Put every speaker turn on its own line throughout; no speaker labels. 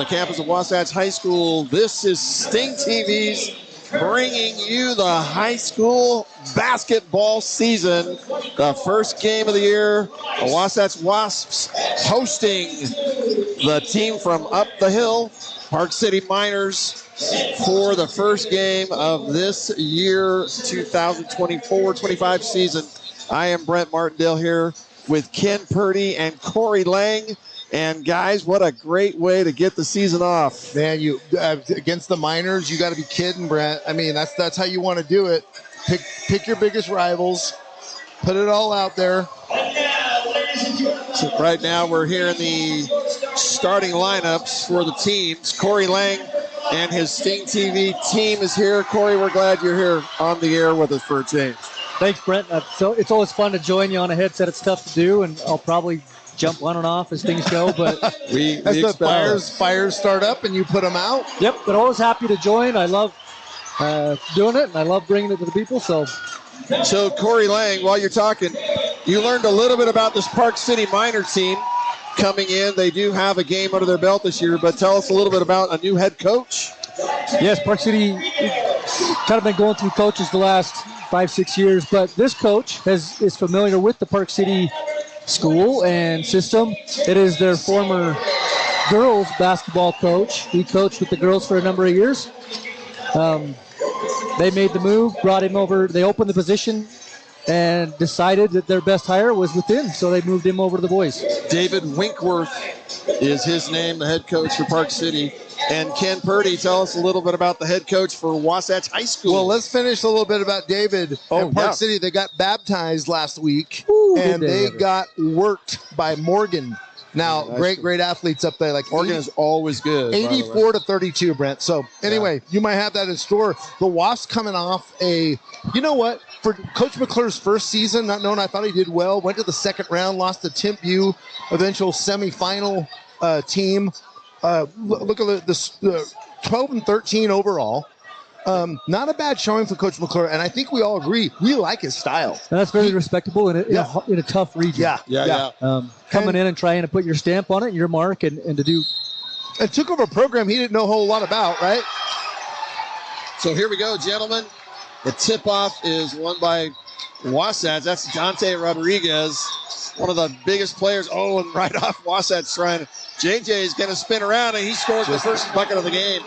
the campus of Wasatch High School. This is StingTV's bringing you the high school basketball season. The first game of the year, the Wasatch Wasps hosting the team from up the hill, Park City Miners, for the first game of this year, 2024-25 season. I am Brent Martindale here with Ken Purdy and Corey Lang. And guys, what a great way to get the season off.
Man, you against the Miners, you got to be kidding, Brent. I mean, that's how you want to do it. Pick your biggest rivals, put it all out there.
So right now, we're here in the starting lineups for the teams. Corey Lang and his StingTV team is here. Corey, we're glad you're here on the air with us for a change.
Thanks, Brent. So it's always fun to join you on a headset. It's tough to do, and I'll probably jump on and off as things go, but
as the fires start up and you put them out.
Yep, but always happy to join. I love doing it, and I love bringing it to the people. So
Corey Lang, while you're talking, you learned a little bit about this Park City Miner team coming in. They do have a game under their belt this year, but tell us a little bit about a new head coach.
Yes, Park City kind of been going through coaches the last 5-6 years, but this coach is familiar with the Park City school and system. It is their former girls basketball coach. He coached with the girls for a number of years. They made the move, brought him over. They opened the position and decided that their best hire was within, so they moved him over to the boys.
David Winkworth is his name, the head coach for Park City. And Ken Purdy, tell us a little bit about the head coach for Wasatch High School.
Well, let's finish a little bit about David and Park City. They got baptized last week, and they got worked by Morgan. Now, great athletes up there. Like
Morgan is always good.
84-32, Brent. So anyway, you might have that in store. The Wasps coming off you know what? For Coach McClure's first season, not known, I thought he did well. Went to the second round, lost to Timpview, eventual semifinal team. Look at the 12-13 overall. Not a bad showing for Coach McClure, and I think we all agree we like his style.
And that's very respectable in a tough region.
Yeah.
Coming in and trying to put your stamp on it, your mark, and to do.
And took over a program he didn't know a whole lot about, right?
So here we go, gentlemen. The tip-off is won by Wasatch. That's Dante Rodriguez, one of the biggest players. Oh, and right off Wasatch trying to. JJ is going to spin around, and he scores the first bucket of the game.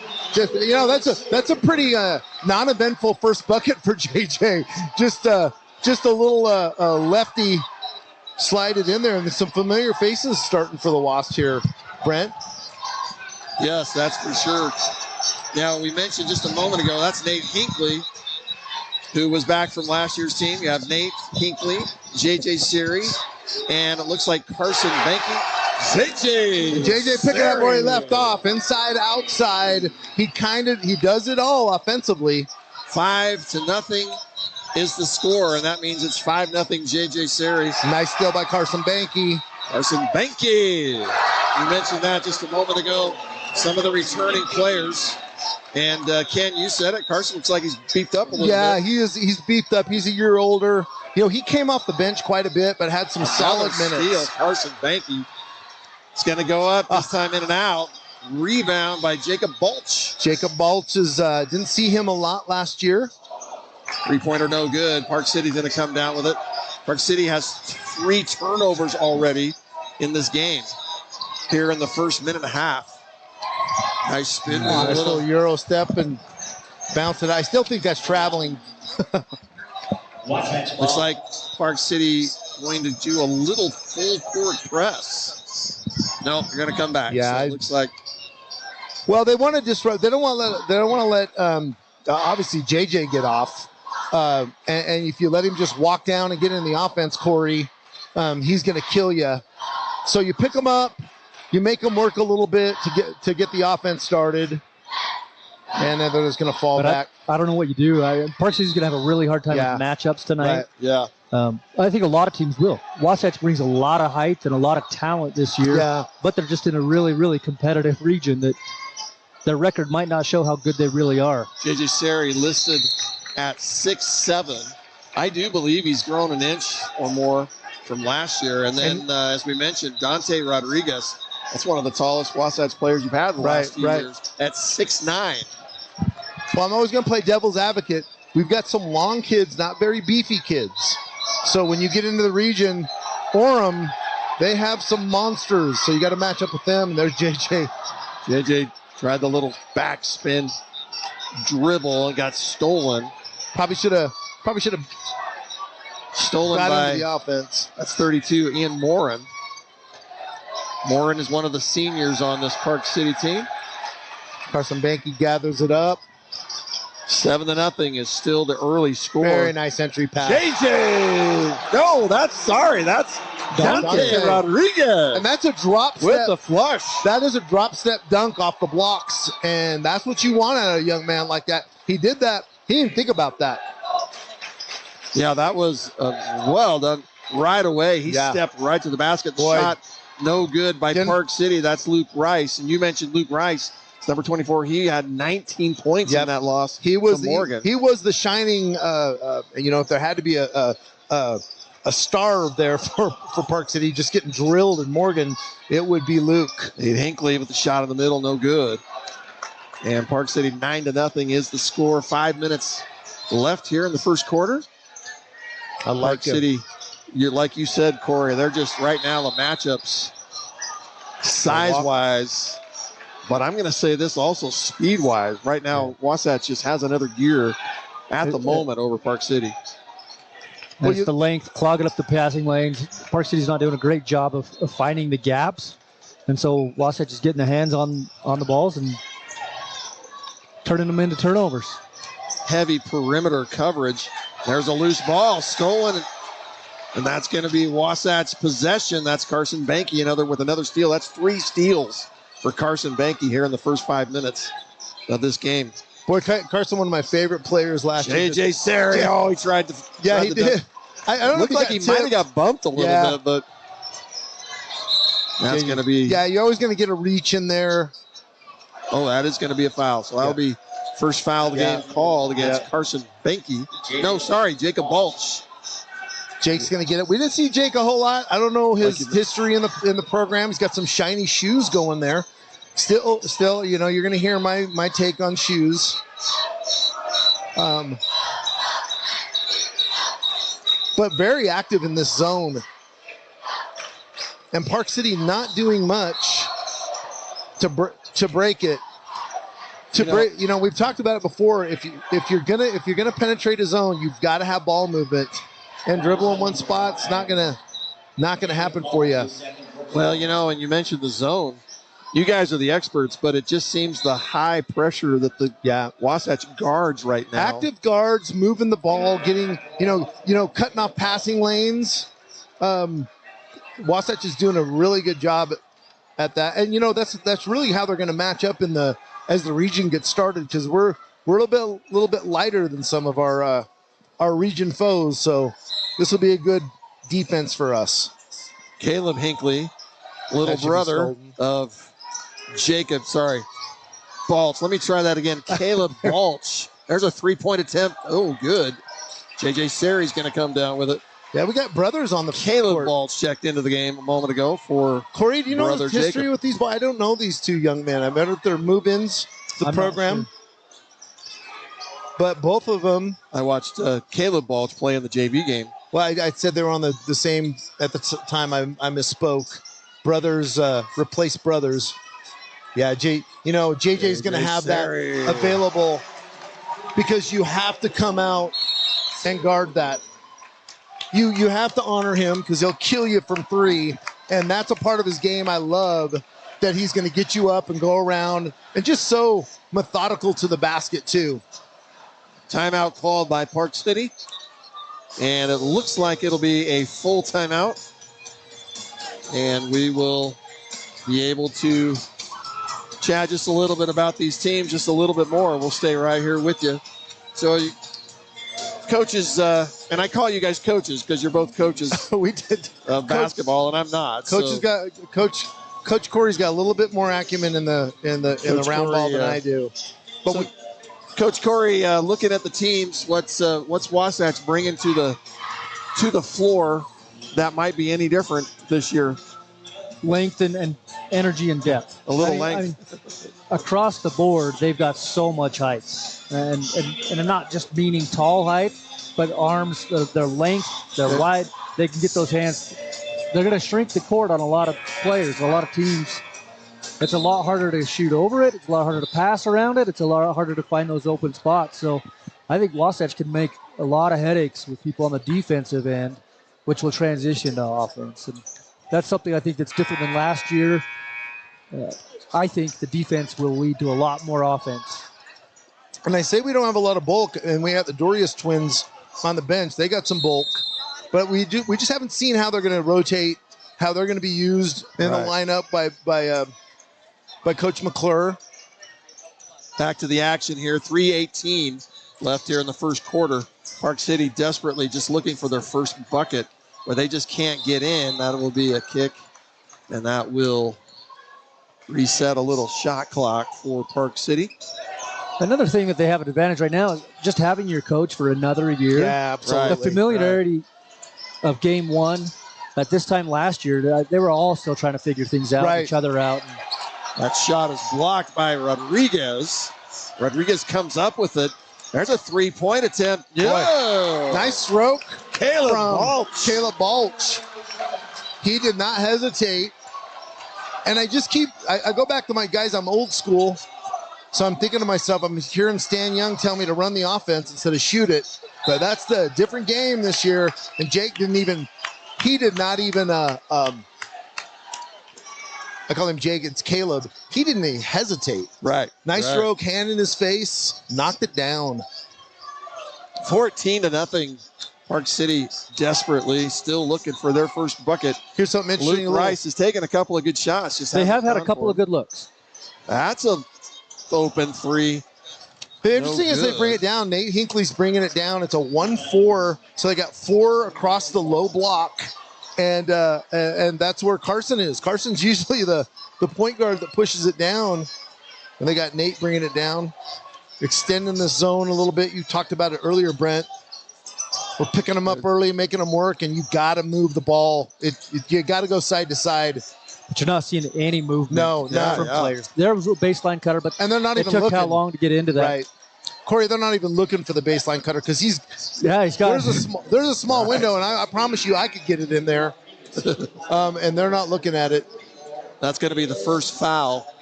That's a pretty non-eventful first bucket for JJ. Just a little lefty slided in there, and some familiar faces starting for the Wasps here, Brent.
Yes, that's for sure. Now, we mentioned just a moment ago, that's Nate Hinckley, who was back from last year's team. You have Nate Hinckley, JJ Siri, and it looks like Carson Banky. JJ
picking up where he left off, inside, outside. He does it all offensively.
5-0 is the score, and that means it's 5-0 JJ Series.
Nice steal by Carson Banky.
You mentioned that just a moment ago. Some of the returning players. And Ken, you said it. Carson looks like he's beefed up a little bit.
Yeah, he's beefed up. He's a year older. He came off the bench quite a bit, but had some solid minutes.
Steal, Carson Banky. It's going to go up this time in and out. Rebound by Jacob Balch.
Jacob Balch didn't see him a lot last year.
Three-pointer no good. Park City's going to come down with it. Park City has 3 turnovers already in this game here in the first minute and a half. Nice spin.
Nice little Euro step and bounce it. I still think that's traveling.
Looks like Park City going to do a little full court press. No, they're going to come back.
Yeah,
so it looks like.
Well, they want to disrupt. They don't want to let obviously JJ get off. And if you let him just walk down and get in the offense, Corey, he's going to kill you. So you pick him up, you make him work a little bit to get the offense started, and then they're just going to fall back.
I don't know what you do. Park City's going to have a really hard time with matchups tonight.
Right.
Yeah.
I think a lot of teams will. Wasatch brings a lot of height and a lot of talent this year, but they're just in a really, really competitive region that their record might not show how good they really are.
JJ Seri listed at 6'7". I do believe he's grown an inch or more from last year. And then, as we mentioned, Dante Rodriguez, That's one of the tallest Wasatch players you've had in the last few years at 6'9".
Well, I'm always going to play devil's advocate. We've got some long kids, not very beefy kids. So when you get into the region, Orem, they have some monsters. So you got to match up with them. And there's JJ.
JJ tried the little backspin dribble and got stolen.
Probably should have
stolen
got
by
into the offense.
That's 32, Ian Morin. Morin is one of the seniors on this Park City team.
Carson Banky gathers it up.
7-0 is still the early score.
Very nice entry pass.
JJ! No, that's Dante Rodriguez.
And that's a drop step.
With the flush.
That is a drop step dunk off the blocks. And that's what you want out of a young man like that. He did that. He didn't think about that.
Yeah, that was well done right away. He stepped right to the basket. Shot no good by Park City. That's Luke Rice. And you mentioned Luke Rice. Number 24, he had 19 points in that loss. He was to Morgan.
He was the shining. If there had to be a star there for Park City, just getting drilled in Morgan, it would be Luke.
Hinckley with the shot in the middle, no good. And Park City 9-0 is the score. 5 minutes left here in the first quarter.
I like
Park City. Like you said, Corey, they're just right now the matchups size-wise. But I'm going to say this also speed-wise. Right now, Wasatch just has another gear at the moment over Park City.
It's the length, clogging up the passing lanes. Park City's not doing a great job of finding the gaps. And so Wasatch is getting the hands on the balls and turning them into turnovers.
Heavy perimeter coverage. There's a loose ball stolen. And that's going to be Wasatch possession. That's Carson Banky with another steal. That's 3 steals for Carson Banky here in the first 5 minutes of this game.
Boy, Carson, one of my favorite players last year.
JJ Serio, he tried to.
Yeah, he did. I don't know.
Looked like he might have got bumped a little bit, but that's going to be.
Yeah, you're always going to get a reach in there.
Oh, that is going to be a foul. So that'll be first foul of the game called against Carson Banky. No, sorry, Jacob Balch.
Jake's going to get it. We didn't see Jake a whole lot. I don't know his history in the program. He's got some shiny shoes going there. Still, you're going to hear my take on shoes. But very active in this zone. And Park City not doing much to break it. We've talked about it before. If you're gonna penetrate a zone, you've got to have ball movement. And dribble in one spot's not gonna happen for you.
Well, and you mentioned the zone. You guys are the experts, but it just seems the high pressure that the Wasatch guards right now.
Active guards moving the ball, getting cutting off passing lanes. Wasatch is doing a really good job at that, and that's really how they're going to match up as the region gets started, because we're a little bit lighter than some of our region foes. So this will be a good defense for us.
Caleb Hinckley, little brother of Jacob, Balch. Let me try that again. Caleb Balch. There's a 3-point attempt. Oh, good. JJ Sari's going to come down with it.
Yeah, we got brothers on the
Caleb
court.
Balch checked into the game a moment ago for
Corey, do you know the history
Jacob.
With these? I don't know these two young men. I met if they're move-ins to the program. But both of them.
I watched Caleb Balch play in the JV game.
Well, I said they were on the same at the time. I misspoke. Brothers replace brothers. Yeah, JJ is going to have that available because you have to come out and guard that. You have to honor him because he'll kill you from 3, and that's a part of his game I love, that he's going to get you up and go around and just so methodical to the basket too.
Timeout called by Park City, and it looks like it'll be a full timeout, and we will be able to chat just a little bit about these teams, just a little bit more. We'll stay right here with you. So, coaches, and I call you guys coaches because you're both coaches.
We did
of basketball, and I'm not.
Coach Corey's got a little bit more acumen in the round ball than I do. But
Coach Corey, looking at the teams, what's Wasatch bringing to the floor that might be any different this year?
length and energy and depth.
A little length.
I mean, across the board, they've got so much height, and not just meaning tall height, but arms, their length, their wide. They can get those hands. They're going to shrink the court on a lot of players, a lot of teams. It's a lot harder to shoot over it. It's a lot harder to pass around it. It's a lot harder to find those open spots. So I think Wasatch can make a lot of headaches with people on the defensive end, which will transition to offense. And that's something I think that's different than last year. I think the defense will lead to a lot more offense.
And I say we don't have a lot of bulk, and we have the Dorius twins on the bench. They got some bulk, but we just haven't seen how they're going to rotate, how they're going to be used in the lineup by Coach McClure.
Back to the action here. 3:18 left here in the first quarter. Park City desperately just looking for their first bucket where they just can't get in. That will be a kick, and that will reset a little shot clock for Park City.
Another thing that they have an advantage right now is just having your coach for another year.
Yeah, absolutely.
The familiarity of game one. At this time last year, they were all still trying to figure things out, each other out.
That shot is blocked by Rodriguez. Rodriguez comes up with it. There's a three-point attempt. Yeah.
Nice stroke.
Caleb
Balch. He did not hesitate. And I go back to my guys, I'm old school. So I'm thinking to myself, I'm hearing Stan Young tell me to run the offense instead of shoot it. But that's the different game this year. And Jake did not even, I call him Jake, it's Caleb. He didn't even hesitate.
Right.
Nice stroke, hand in his face, knocked it down.
14-0. Park City desperately still looking for their first bucket.
Here's something interesting.
Luke Rice has taken a couple of good shots.
They have had a couple of good looks.
That's a open three.
The interesting is they bring it down. Nate Hinckley's bringing it down. It's a 1-4. So they got 4 across the low block. And that's where Carson is. Carson's usually the point guard that pushes it down. And they got Nate bringing it down, extending the zone a little bit. You talked about it earlier, Brent. We're picking them up early, making them work, and you got to move the ball. You got to go side to side.
But you're not seeing any movement from players. There was a baseline cutter, but
and they're not even
took
looking.
How long to get into that?
Right. Corey, they're not even looking for the baseline cutter because he's got there's a small window, and I promise you I could get it in there. And they're not looking at it.
That's going to be the first foul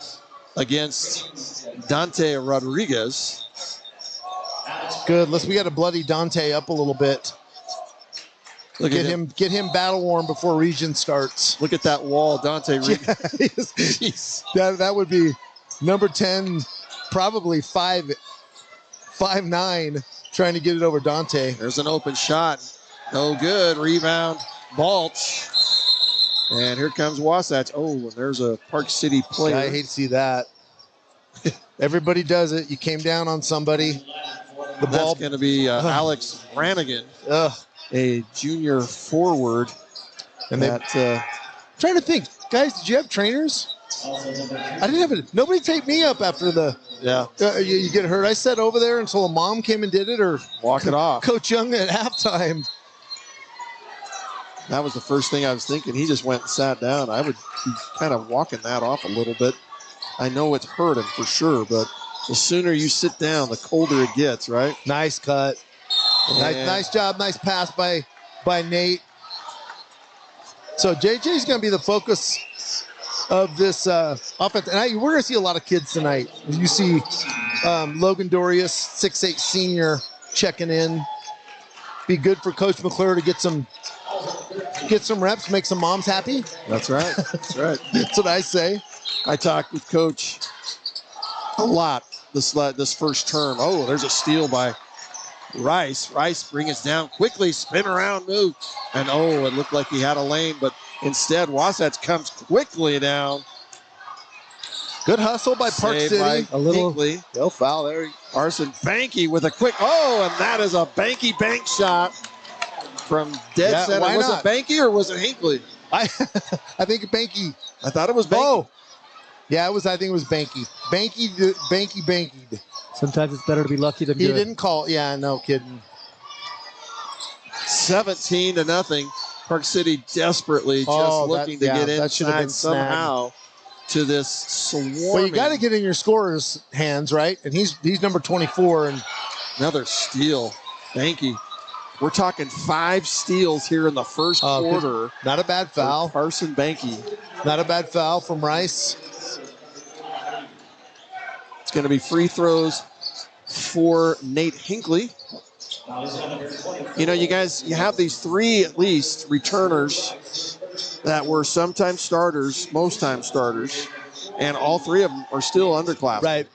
against Dante Rodriguez.
Good. We got to bloody Dante up a little bit. Get him battle warm before region starts.
Look at that wall, Dante.
Jeez. That would be number 10, probably 5'9", trying to get it over Dante.
There's an open shot. No good. Rebound. Balch. And here comes Wasatch. Oh, and there's a Park City player.
I hate to see that. Everybody does it. You came down on somebody.
That's going to be Alex Brannigan, a junior forward.
And trying to think, guys, did you have trainers? I didn't have it. Nobody taped me up after you get hurt. I sat over there until a mom came and did it, or
walk it off.
Coach Young at halftime.
That was the first thing I was thinking. He just went and sat down. I would be kind of walking that off a little bit. I know it's hurt him for sure, but the sooner you sit down, the colder it gets, right?
Nice cut. Nice job. Nice pass by Nate. So JJ's going to be the focus of this offense. And we're going to see a lot of kids tonight. You see Logan Dorius, 6'8" senior, checking in. Be good for Coach McClure to get some reps, make some moms happy.
That's right. That's right.
That's what I say.
I talked with Coach a lot this first term. Oh, there's a steal by Rice. Rice bring us down quickly, spin around, move. And it looked like he had a lane, but instead Wasatch comes quickly down.
Good hustle by Park City.
By
a little
Hinckley.
No foul there.
Arson Banky with a quick, and that is a Banky bank shot from dead center. Was it Banky or was it Hinckley?
I think Banky.
I thought it was Banky.
Yeah, I think it was Banky. Banky.
Sometimes it's better to be lucky than good.
He didn't call. Yeah, no kidding.
17-0. Park City desperately just looking to get
that should have been
inside somehow to this swarming.
Well, you got to get in your scorer's hands, right? And he's number 24. And
another steal. Banky. We're talking 5 steals here in the first quarter.
Not a bad foul.
Carson Banky.
Not a bad foul from Rice.
It's going to be free throws for Nate Hinckley. You know, you guys, you have these 3 at least returners that were sometimes starters, most times starters, and all 3 of them are still underclassmen.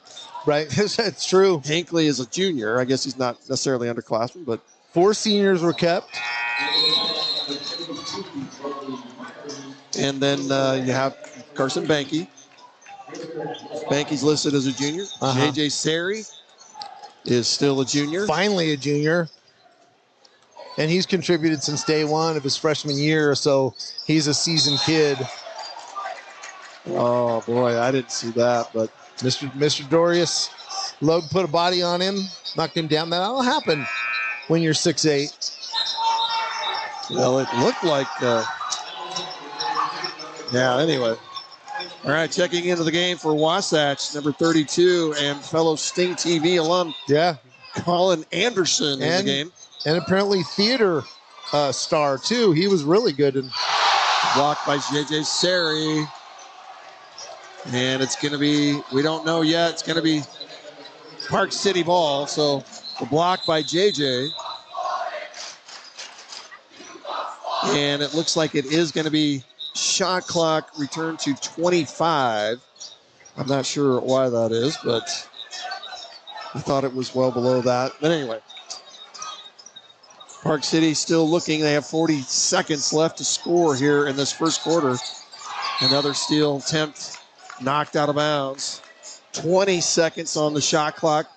Right. That's true.
Hinckley is a junior. I guess he's not necessarily underclassmen, but
4 seniors were kept.
And then you have Carson Banky. Banky's listed as a junior. JJ Sari is still a junior.
Finally a junior. And he's contributed since day one of his freshman year, so he's a seasoned kid.
Oh, boy, I didn't see that, but
Mr. Dorius, Logue put a body on him, knocked him down. That'll happen when you're 6'8".
Well, it looked like, anyway. All right, checking into the game for Wasatch, number 32, and fellow StingTV alum, Colin Anderson in the game.
And apparently theater star, too. He was really good. And
blocked by JJ Sari. And it's going to be, we don't know yet, it's going to be Park City ball. So the block by JJ. And it looks like it is going to be shot clock return to 25. I'm not sure why that is, but I thought it was well below that. But anyway, Park City still looking. They have 40 seconds left to score here in this first quarter. Another steal attempt knocked out of bounds. 20 seconds on the shot clock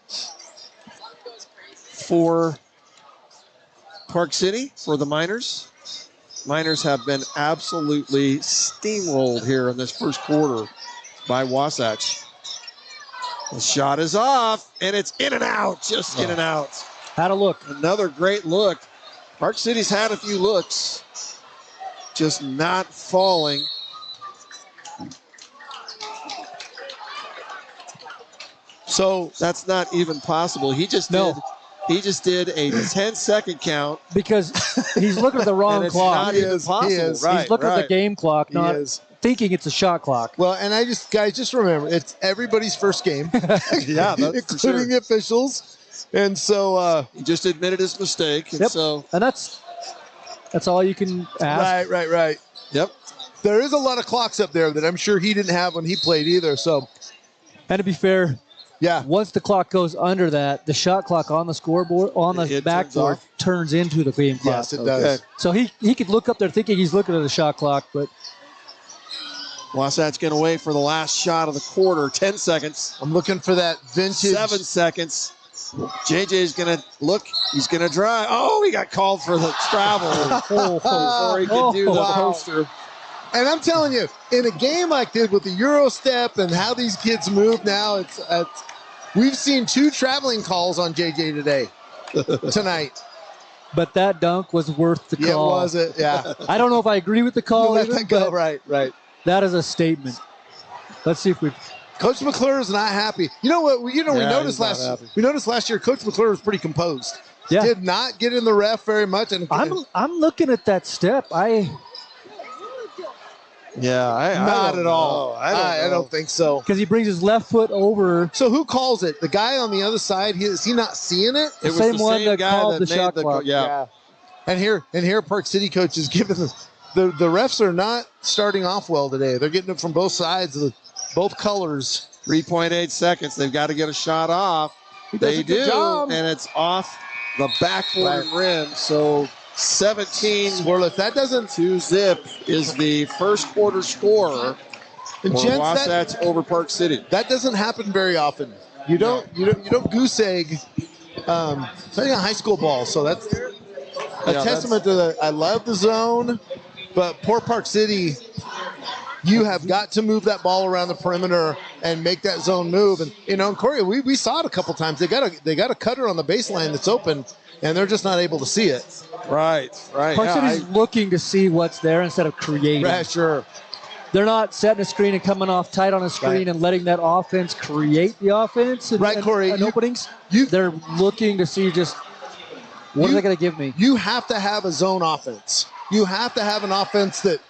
for Park City, for the Miners. Miners have been absolutely steamrolled here in this first quarter by Wasatch. The shot is off, and it's in and out, just in and out.
Had a look.
Another great look. Park City's had a few looks, just not falling. So that's not even possible. He just did a 10-second count.
Because he's looking at the wrong clock.
Not even possible.
He's looking at the game clock, not thinking it's a shot clock.
Well, and guys, just remember, it's everybody's first game.
Yeah,
including the officials. And so
he just admitted his mistake. And
and that's all you can ask.
Right.
Yep.
There is a lot of clocks up there that I'm sure he didn't have when he played either. So,
and to be fair, once the clock goes under that, the shot clock on the scoreboard, on the backboard, turns into the game clock.
Yes, it does.
So he could look up there thinking he's looking at the shot clock, but
Wasatch getting away for the last shot of the quarter. 10 seconds.
I'm looking for that vintage.
7 seconds. JJ's going to look. He's going to drive. Oh, he got called for the travel before he could do the poster.
And I'm telling you, in a game like this with the Euro step and how these kids move now, we've seen 2 traveling calls on JJ tonight.
But that dunk was worth the call.
Yeah, was it? Yeah.
I don't know if I agree with the call.
But right.
That is a statement. Let's see if we.
Coach McClure is not happy. You know what? We noticed last year. Coach McClure was pretty composed.
Yeah.
Did not get in the ref very much. And
I'm looking at that step.
Not at all.
I
don't think so.
Because he brings his left foot over.
So who calls it? The guy on the other side. Is he not seeing it?
The same one that called the shot clock.
Yeah. And here, Park City coach is giving the refs are not starting off well today. They're getting it from both sides of both colors.
3.8 seconds. They've got to get a shot off. They do, and it's off the backboard and rim. So 17.
Scoreless. That doesn't.
2-zip is the first quarter score for Wasatch over Park City.
That doesn't happen very often. You don't goose egg playing a high school ball. So that's a testament to I love the zone, but poor Park City. You have got to move that ball around the perimeter and make that zone move. And and Corey, we saw it a couple times. They got a cutter on the baseline that's open, and they're just not able to see it.
Right.
Park City's looking to see what's there instead of creating.
Right, sure.
They're not setting a screen and coming off tight on a screen and letting that offense create the offense and,
Corey,
and openings. They're looking to see just what are they going to give me.
You have to have a zone offense. You have to have an offense that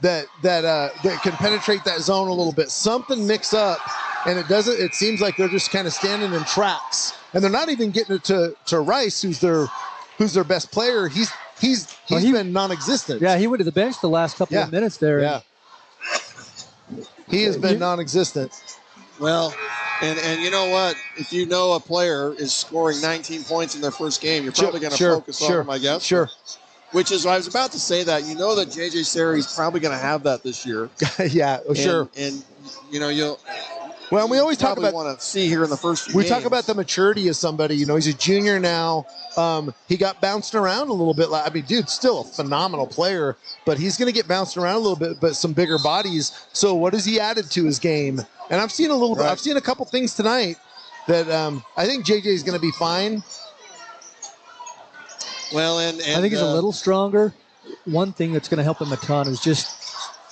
can penetrate that zone a little bit. Something mix up, and it doesn't. It seems like they're just kind of standing in tracks, and they're not even getting it to Rice, who's their best player. He's been non-existent.
Yeah, he went to the bench the last couple of minutes there.
Yeah. He has been non-existent.
Well, and you know what? If you know a player is scoring 19 points in their first game, you're probably going to focus on them, I guess.
Sure.
Which is, I was about to say that. You know that J.J. Sari is probably going to have that this year.
Yeah, sure.
And you'll.
Well, we always talk about
want to see here in the first few
games.
Talk
about the maturity of somebody. He's a junior now. He got bounced around a little bit. I mean, dude, still a phenomenal player, but he's going to get bounced around a little bit, but some bigger bodies. So what has he added to his game? And I've seen a little bit. I've seen a couple things tonight that I think JJ is going to be fine.
Well, and
I think he's a little stronger. One thing that's going to help him a ton is just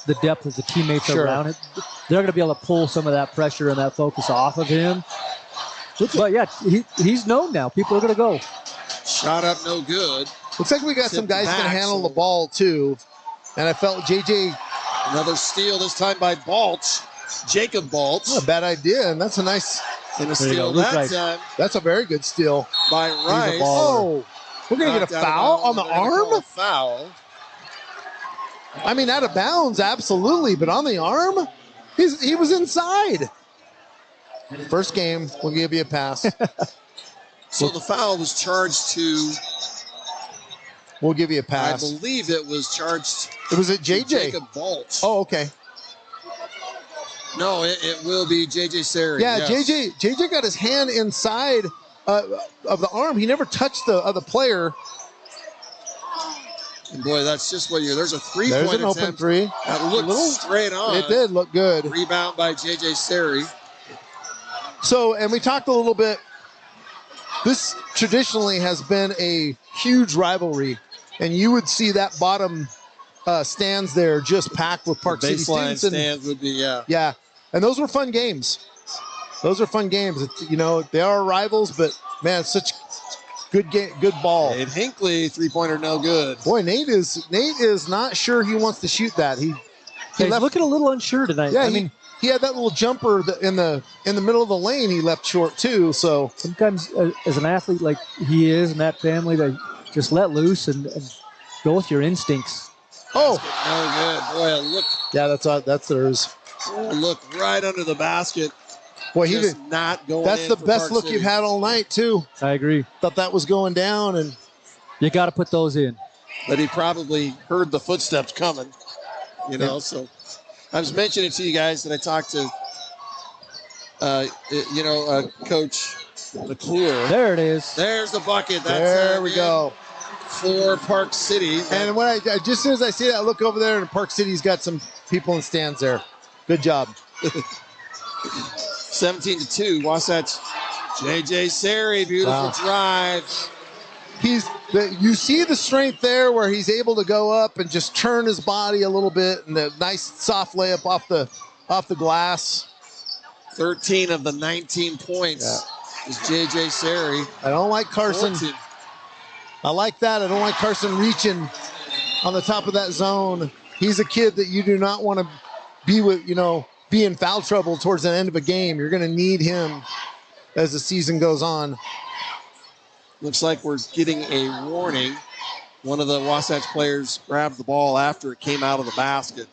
the depth of the teammates around it. They're going to be able to pull some of that pressure and that focus off of him. But yeah, he's known now. People are going to go.
Shot up, no good.
Looks like we got some guys going to handle the ball too. And I felt JJ.
Another steal, this time by Balch. Jacob Balch.
Not a bad idea, and that's a nice
steal that time.
That's a very good steal
by Rice.
Oh, we're going to get a foul on the arm?
Foul.
I mean, out of bounds, absolutely, but on the arm, he was inside. First game, we'll give you a pass.
So the foul was charged to.
We'll give you a pass.
I believe it was charged.
It was at JJ.
Jacob Balch.
Oh, okay.
No, it will be JJ Sari.
Yeah, yes. JJ got his hand inside of the arm. He never touched the other player.
And boy, that's just what there's a three-point
attempt. There's an open three.
That looked straight on.
It did look good.
Rebound by JJ Sari.
So, and we talked a little bit. This traditionally has been a huge rivalry, and you would see that bottom stands there just packed with Park City students.
Baseline stands would be,
yeah. And those were fun games. They are rivals, but man, it's such good game, good ball.
Nate Hinckley, three-pointer, no good.
Boy, Nate is not sure he wants to shoot that. He's
looking a little unsure tonight.
Yeah, he had that little jumper in the middle of the lane. He left short too. So
sometimes, as an athlete like he is, and that family, they just let loose and go with your instincts.
Oh,
no good. Boy, look.
Yeah, that's theirs.
Look right under the basket.
Boy,
he did not go.
That's the best look you've had all night too.
I agree.
Thought that was going down, and
you got to put those in.
But he probably heard the footsteps coming. So I was mentioning to you guys that I talked to, Coach McClure.
There it is.
There's the bucket.
There we go.
For Park City.
And when I just as soon as I see that, I look over there, and Park City's got some people in stands there. Good job.
17-2, Wasatch. JJ Sari, beautiful drive.
You see the strength there where he's able to go up and just turn his body a little bit, and a nice soft layup off the glass.
13 of the 19 points is JJ Sari.
I don't like Carson.
14.
I like that. I don't like Carson reaching on the top of that zone. He's a kid that you do not want to be with, be in foul trouble towards the end of a game. You're going to need him as the season goes on.
Looks like we're getting a warning. One of the Wasatch players grabbed the ball after it came out of the basket.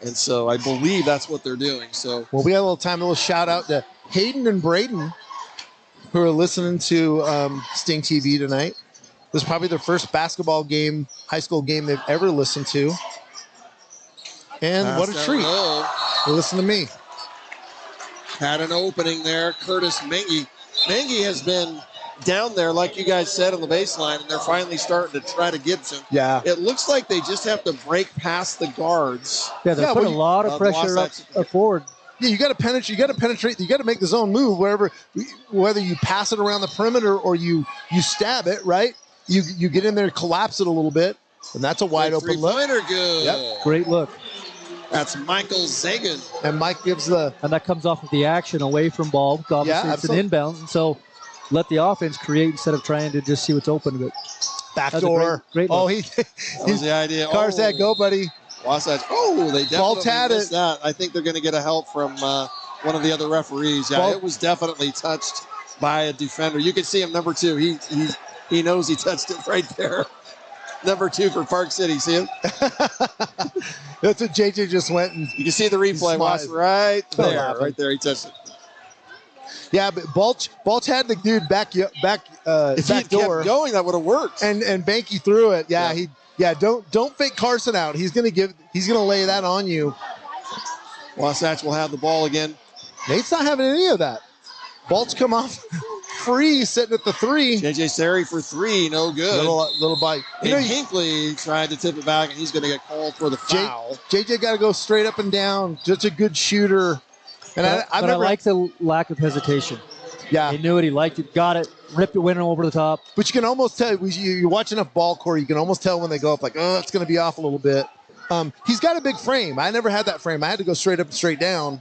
And so I believe that's what they're doing. So,
well, we had a little time, a little shout out to Hayden and Braden who are listening to Sting TV tonight. This is probably their first basketball game, high school game they've ever listened to. And what a treat. They listen to me.
Had an opening there. Curtis Mengi. Mengi has been down there, like you guys said, on the baseline, and they're finally starting to try to get to him.
Yeah.
It looks like they just have to break past the guards.
Yeah, they're putting a lot of pressure up forward.
you got to penetrate. You got to penetrate. You got to make the zone move whether you pass it around the perimeter or you stab it. Right. You get in there, collapse it a little bit, and that's a wide open look.
Three-pointer good.
Yep.
Great look.
That's Michael Zagan.
And Mike gives
and that comes off of the action away from ball. Obviously, it's an inbounds, and so let the offense create instead of trying to just see what's open. But
backdoor.
Great
that was the idea.
Car said, "Go, buddy."
Wasatch. Oh, they definitely
had
missed that. I think they're going to get a help from one of the other referees. Yeah, it was definitely touched by a defender. You can see him, number 2. He knows he touched it right there. Number 2 for Park City. See him?
That's what JJ just went and
you can see the replay. Watch right there. Right there. He touched it.
Yeah, but Balch had the dude back
if he
back door.
kept going, that would have worked.
And Banky threw it. Don't fake Carson out. He's gonna lay that on you.
Wasatch will have the ball again.
Nate's not having any of that. Balch come off free, sitting at the 3.
JJ Sari for 3, no good.
Little bite.
And Hinckley tried to tip it back, and he's going to get called for the foul.
JJ got to go straight up and down. Just a good shooter. And I
like the lack of hesitation.
Yeah.
He knew it. He liked it. Got it. Ripped it, went over the top.
But you can almost tell, you're watching enough ball, Corey, you can almost tell when they go up, like, oh, it's going to be off a little bit. He's got a big frame. I never had that frame. I had to go straight up and straight down.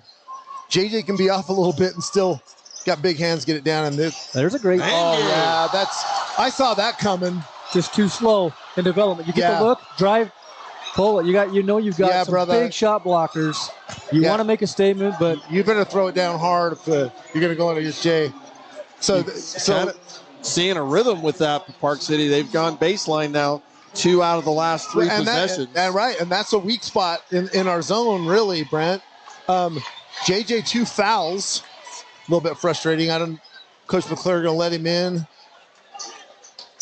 JJ can be off a little bit and still got big hands, get it down. And
there's a great.
I saw that coming.
Just too slow in development. You get the look, drive, pull it. You've got some big shot blockers. You want to make a statement, but
you better throw it down hard if you're going to go into against Jay. So
seeing a rhythm with that for Park City. They've gone baseline now, 2 out of the last 3 possessions.
And that's a weak spot in our zone, really, Brent. JJ 2 fouls. A little bit frustrating. Coach McClure going to let him in.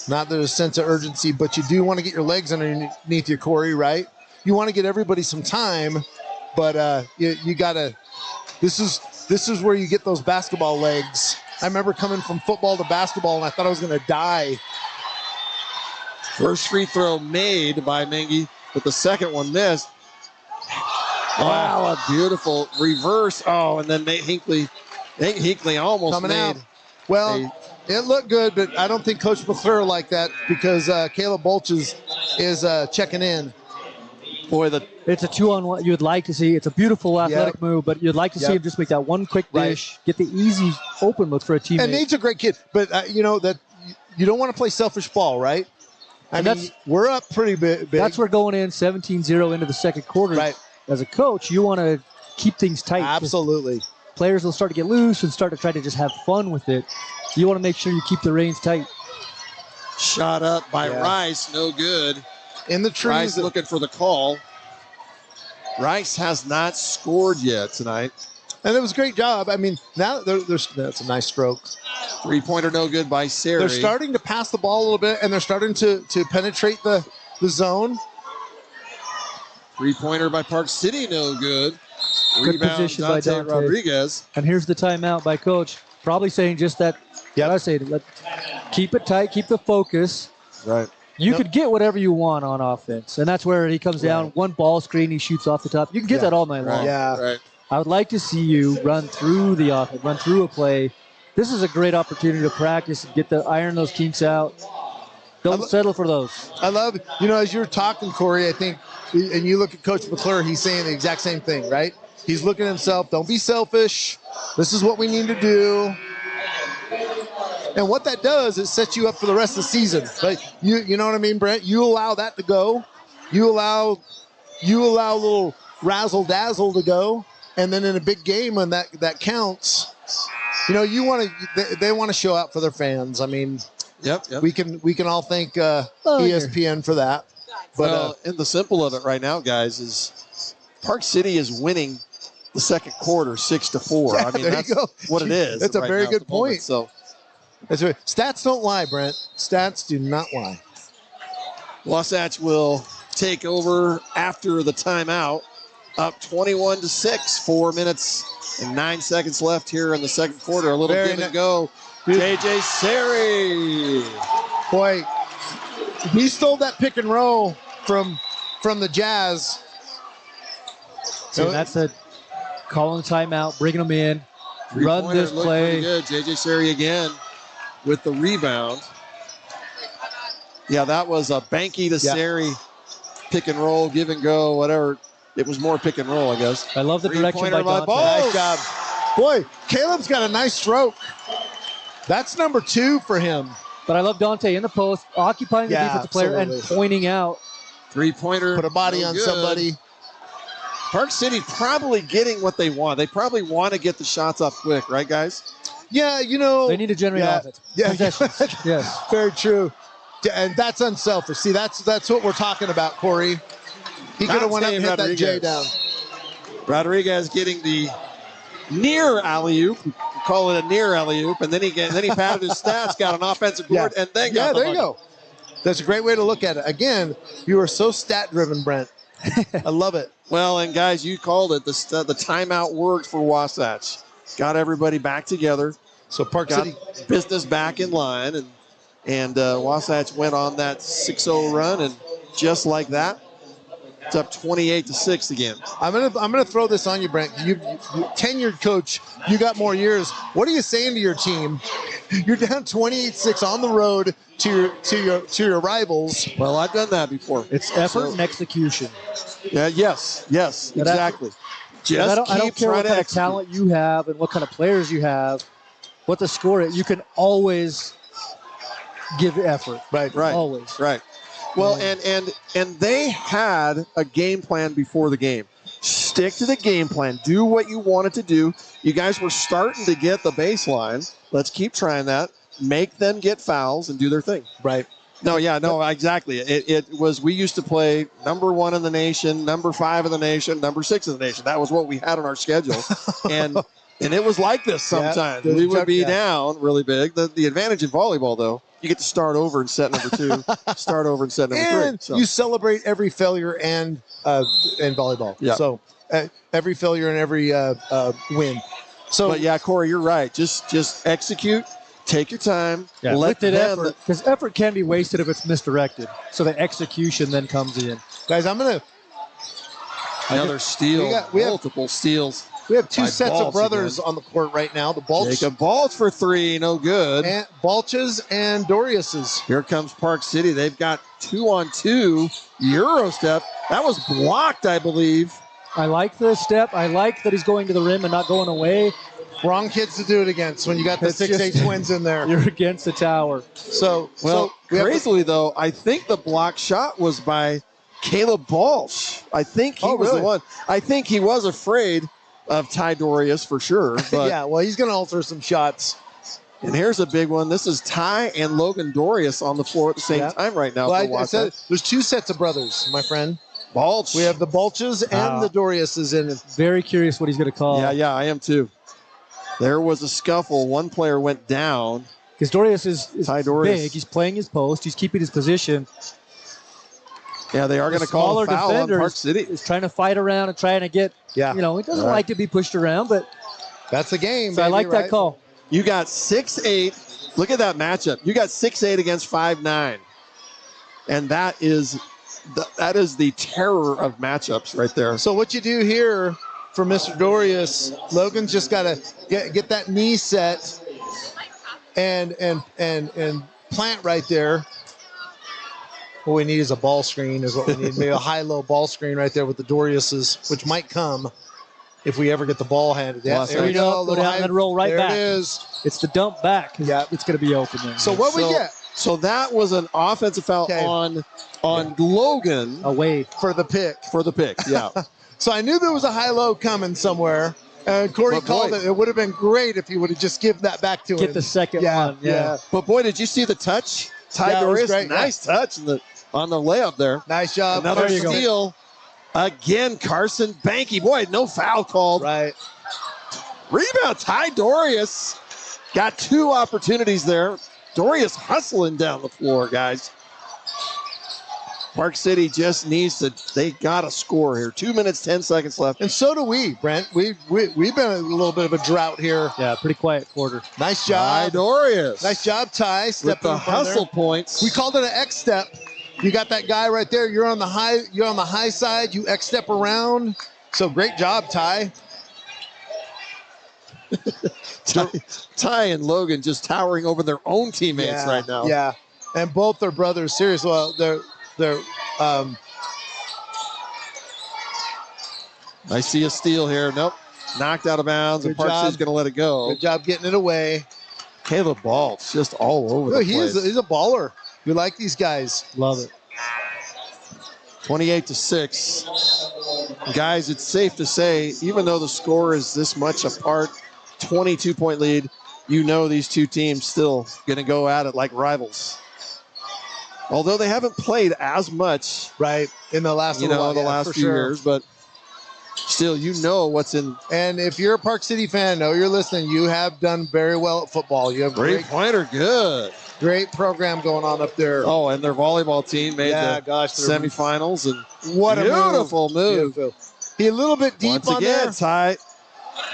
Not that there's a sense of urgency, but you do want to get your legs underneath you, Corey, right? You want to get everybody some time, but you got to. This is where you get those basketball legs. I remember coming from football to basketball, and I thought I was going to die.
First free throw made by Mengi, but the second one missed. Wow, a beautiful reverse. Oh, and then Nate Hinckley almost
coming
made.
Out. Well, it looked good, but I don't think Coach McClure liked that because Caleb Bolch is checking in.
Boy, it's a 2-on-1. You'd like to see. It's a beautiful athletic move, but you'd like to see him just make that one quick dish, get the easy open look for a teammate.
And Nate's a great kid, but that you don't want to play selfish ball, right? I mean, we're up pretty big.
That's where going in 17-0 into the second quarter.
Right.
As a coach, you want to keep things tight.
Absolutely.
Players will start to get loose and start to try to just have fun with it. You want to make sure you keep the reins tight.
Shot up by Rice, no good.
In the trees.
Rice looking for the call. Rice has not scored yet tonight.
And it was a great job. I mean, now that's a nice stroke.
3-pointer no good by Sari.
They're starting to pass the ball a little bit, and they're starting to penetrate the zone.
3-pointer by Park City, no good.
Good
Rebound,
position by Dante
Rodriguez.
And here's the timeout by Coach. Probably saying just that. Yeah, I say keep it tight, keep the focus.
Right.
You could get whatever you want on offense, and that's where he comes down. One ball screen, he shoots off the top. You can get that all night long.
Yeah.
Right.
I would like to see you run through the offense, run through a play. This is a great opportunity to practice and get iron those kinks out. Don't settle for those.
I love, as you're talking, Corey, I think, and you look at Coach McClure, he's saying the exact same thing, right? He's looking at himself. Don't be selfish. This is what we need to do. And what that does is set you up for the rest of the season. Like you know what I mean, Brent? You allow that to go. You allow a little razzle dazzle to go, and then in a big game when that counts, they want to show out for their fans. I mean,
yep.
We can all thank ESPN for that. But
and the simple of it right now, guys, is Park City is winning the second quarter 6-4.
Yeah,
I mean, that's what it is.
That's a very good point.
So
that's right. Stats don't lie, Brent. Stats do not lie.
Wasatch will take over after the timeout, up 21-6. 4 minutes and 9 seconds left here in the second quarter. A little give and go. JJ Sari.
Boy, he stole that pick and roll from the Jazz.
So that's calling the timeout, bringing them in, run
Three-pointer
this
looked
play.
pretty good. J.J. Sherry again with the rebound. Yeah, that was a Banky to Sari pick and roll, give and go, whatever. It was more pick and roll, I guess.
I love the direction by Dante.
Nice job. Boy, Caleb's got a nice stroke. That's number 2 for him.
But I love Dante in the post, occupying the defensive player and pointing out.
Three-pointer.
Put a body on somebody.
Park City probably getting what they want. They probably want to get the shots off quick, right, guys?
Yeah, you know.
They need to generate offense.
Yeah,
yes.
Very true. And that's unselfish. See, that's what we're talking about, Corey. He could have went up and hit that J down.
Rodriguez getting the near alley-oop. We call it a near alley-oop. And then he padded his stats, got an offensive board, and then got the
there you go. That's a great way to look at it. Again, you are so stat-driven, Brent. I love it.
Well, and guys, you called it. The timeout worked for Wasatch. Got everybody back together.
So Park
got
City
business back in line, and Wasatch went on that 6-0 run, and just like that, it's up 28-6 again.
I'm gonna throw this on you, Brent. You tenured coach. You got more years. What are you saying to your team? You're down 28-6 on the road to your rivals.
Well, I've done that before.
It's effort and execution.
Yeah. Yes. Exactly.
I don't care what kind of talent you have and what kind of players you have. What the score is, you can always give effort.
Right.
Always.
Right. Well, and they had a game plan before the game. Stick to the game plan. Do what you wanted to do. You guys were starting to get the baseline. Let's keep trying that. Make them get fouls and do their thing.
Right.
No, exactly. It was, we used to play number 1 in the nation, number 5 in the nation, number 6 in the nation. That was what we had on our schedule. And it was like this sometimes. We would be down really big. The advantage in volleyball, though, you get to start over in set number 2, start over in set number 3.
And you celebrate every failure and in volleyball.
Yeah.
So every failure and every win. So,
but yeah, Corey, you're right. Just execute. Take your time.
Yeah,
let them,
effort, because effort can be wasted if it's misdirected. So the execution then comes in.
Guys,
another steal. Multiple steals.
We have 2 sets of brothers on the court right now. The Balch.
Jacob Balch for 3, no good.
And Balches and Dorius's.
Here comes Park City. They've got 2-on-2 Euro step. That was blocked, I believe.
I like the step. I like that he's going to the rim and not going away.
Wrong kids to do it against when you got the 6'8" twins in there.
You're against the tower.
Crazily though, I think the block shot was by Caleb Balch. I think he was the one. I think he was afraid of Ty Dorius for sure. But
yeah, well, he's going to alter some shots.
And here's a big one. This is Ty and Logan Dorius on the floor at the same time right now.
Well, I said there's 2 sets of brothers, my friend.
Balch.
We have the Balches and the Doriuses in it.
Very curious what he's going to call.
Yeah, I am too. There was a scuffle. One player went down.
Because Dorius is big. He's playing his post. He's keeping his position.
Yeah, they are going to call a foul on Park City.
Is trying to fight around and trying to get, he doesn't like to be pushed around, but
that's the game.
So I like that call.
You got 6'8". Look at that matchup. You got 6'8" against 5'9". And that is the terror of matchups right there.
So what you do here for Mr. Dorius, Logan's just got to get that knee set and plant right there. What we need is a ball screen is what we need. Maybe a high-low ball screen right there with the Doriuses, which might come if we ever get the ball handed.
Yeah, there you go. Go down and roll right back.
There it is.
It's the dump back. Yeah, it's going to be open there.
So what we get?
So that was an offensive foul on Logan.
Away.
For the pick.
Yeah.
So I knew there was a high-low coming somewhere. And Corey called it. It would have been great if he would have just given that back to him.
Get the second one. Yeah.
But, boy, did you see the touch? Ty Dorius, nice touch on the layup there.
Nice job.
Another steal. Again, Carson Banky. Boy, no foul called.
Right.
Rebound, Ty Dorius. Got 2 opportunities there. Dorius hustling down the floor, guys. Park City just needs to, they got to score here. 2 minutes, 10 seconds left.
And so do we, Brent. We've been a little bit of a drought here.
Yeah, pretty quiet quarter.
Nice job.
Ty Dorius.
Nice job, Ty.
With the hustle points.
We called it an X step. You got that guy right there. You're on the high side. You X step around. So great job, Ty.
Ty and Logan just towering over their own teammates right now.
Yeah, and both their brothers. Seriously, well, they're
I see a steal here. Nope. Knocked out of bounds, and Park City's going to let it go.
Good job getting it away.
Caleb Baltz just all over the place.
He's a baller. We like these guys.
Love it.
28-6. Guys, it's safe to say, even though the score is this much apart, 22-point lead, you know these two teams still going to go at it like rivals. Although they haven't played as much,
right, in the last
the last few years, but still, you know what's in.
And if you're a Park City fan, know you're listening. You have done very well at football. You have
great pointer, good.
Great program going on up there.
Oh, and their volleyball team made the semifinals, and
what a
beautiful move.
He a little bit deep
once again, Ty.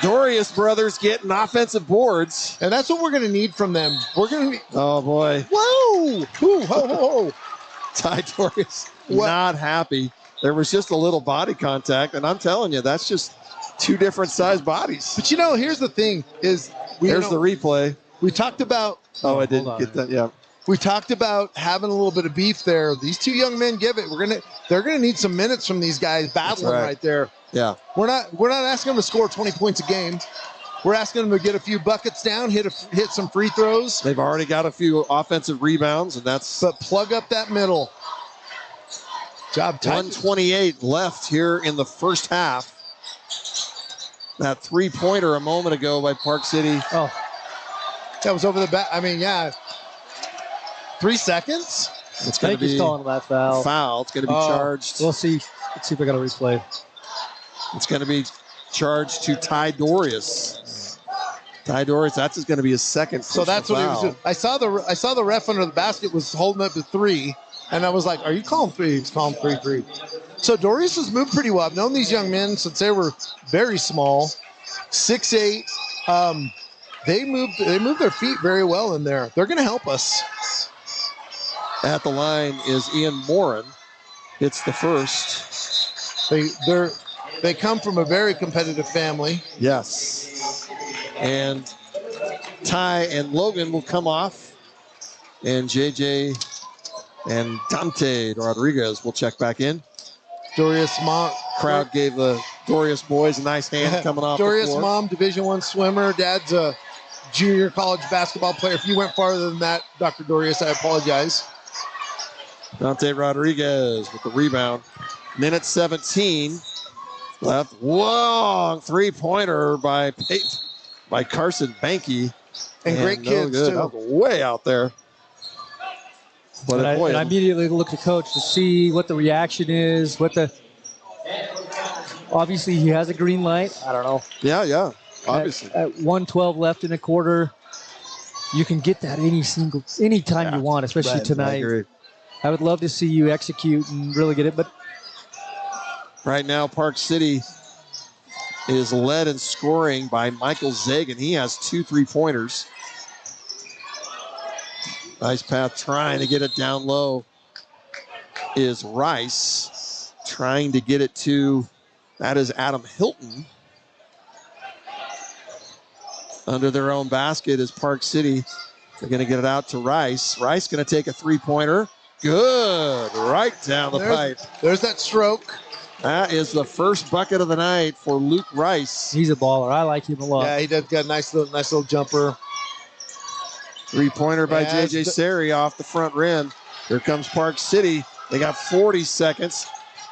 Dorius brothers getting offensive boards,
and that's what we're going to need from them. We're going to need.
Oh boy!
Whoa! Ooh, ho, ho, ho.
Ty Dorius not happy. There was just a little body contact, and I'm telling you, that's just two different sized bodies.
But here's the thing: is
there's the replay.
We talked about.
Oh, I didn't get that. Yeah.
We talked about having a little bit of beef there. These two young men give it. They're gonna need some minutes from these guys battling right there.
Yeah.
We're not asking them to score 20 points a game. We're asking them to get a few buckets down, hit some free throws.
They've already got a few offensive rebounds, and
but plug up that middle. Job.
1:28 left here in the first half. That 3-pointer a moment ago by Park City.
Oh, that was over the back. I mean, yeah. 3 seconds?
It's going to be
calling that foul.
It's going to be charged.
We'll see. Let's see if I got a replay.
It's going to be charged to Ty Dorius. Ty Dorius, that's going to be his second.
So that's what he was doing. I saw the ref under the basket was holding up the 3, and I was like, "Are you calling 3?" He's calling 3. So Dorius has moved pretty well. I've known these young men since they were very small, 6'8". They move their feet very well in there. They're going to help us.
At the line is Ian Morin. It's the first.
They come from a very competitive family.
Yes. And Ty and Logan will come off. And JJ and Dante Rodriguez will check back in.
Dorius mom.
Crowd gave the Dorius boys a nice hand coming off
Dorius
the floor.
mom, Division I swimmer. Dad's a junior college basketball player. If you went farther than that, Dr. Dorius, I apologize.
Dante Rodriguez with the rebound. Minute 17 left. Long 3-pointer by Carson Banky.
And great kids, too.
That was way out there. But
I immediately look to coach to see what the reaction is, obviously he has a green light. I don't know.
Yeah, obviously.
At 1:12 left in a quarter, you can get that anytime you want, especially tonight. I would love to see you execute and really get it, but
right now Park City is led in scoring by Michael Zagan. He has 2 3-pointers. Nice path, trying to get it down low is Rice. Trying to get it to, that is Adam Hilton. Under their own basket is Park City. They're going to get it out to Rice. Rice going to take a 3-pointer. Good, right down the pipe.
There's that stroke.
That is the first bucket of the night for Luke Rice.
He's a baller. I like him a lot.
Yeah, he does got a nice little jumper.
3-pointer by JJ Sari off the front rim. Here comes Park City. They got 40 seconds.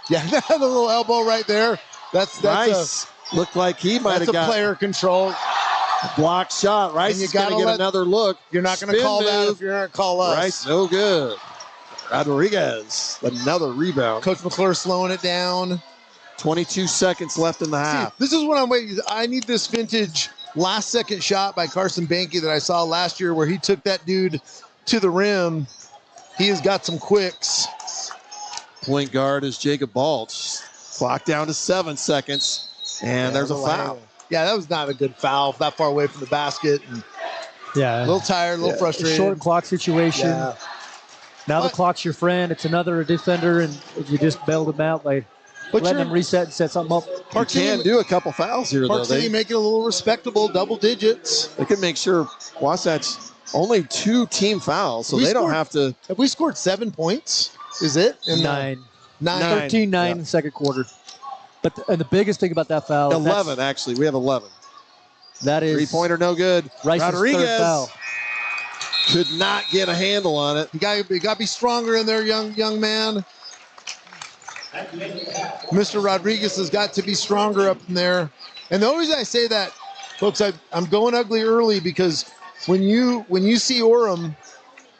Yeah, the little elbow right there. That's
Rice looked like he might have got
player control.
Block shot. Rice is going to get another look.
You're not going to call that if you're not call us.
Rice, no good. Rodriguez, another rebound.
Coach McClure slowing it down.
22 seconds left in the half.
This is what I'm waiting. I need this vintage last-second shot by Carson Banky that I saw last year where he took that dude to the rim. He has got some quicks.
Point guard is Jacob Balch. Clock down to 7 seconds, and there's a foul.
Yeah, that was not a good foul. That far away from the basket. And
a
little tired, a little frustrated.
Short clock situation.
Yeah.
Now the clock's your friend. It's another defender, and you just bailed him out by letting him reset and set something up.
You can do a couple fouls here,
Park
though.
City make it a little respectable, double digits.
They can make sure Wasatch only 2 team fouls, so they don't have to.
Have we scored 7 points? Is it? In
9.
9.
13-9 in the second quarter. But and the biggest thing about that foul,
11, actually. We have 11.
That is
3-pointer, no good.
Rice's
Rodriguez
third foul.
could not get a handle on it.
You got to be stronger in there, young man. Mr. Rodriguez has got to be stronger up in there. And the only reason I say that, folks, I'm going ugly early because when you see Orem,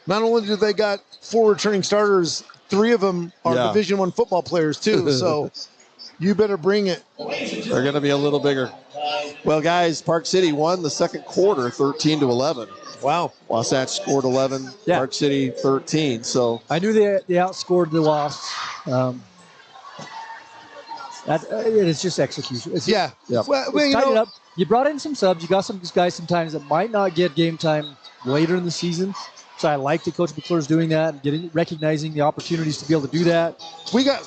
not only do they got 4 returning starters, 3 of them are Division I football players too. So you better bring it.
They're going to be a little bigger. Well, guys, Park City won the second quarter, 13-11.
Wow.
Wasatch scored 11.
Yeah.
Park City 13. So
I knew they outscored the Wasps. It is just execution. It's
Yeah. Well, you
tighten it
know,
up. You brought in some subs. You got some guys sometimes that might not get game time later in the season. So I like that Coach McClure's doing that and recognizing the opportunities to be able to do that.
we got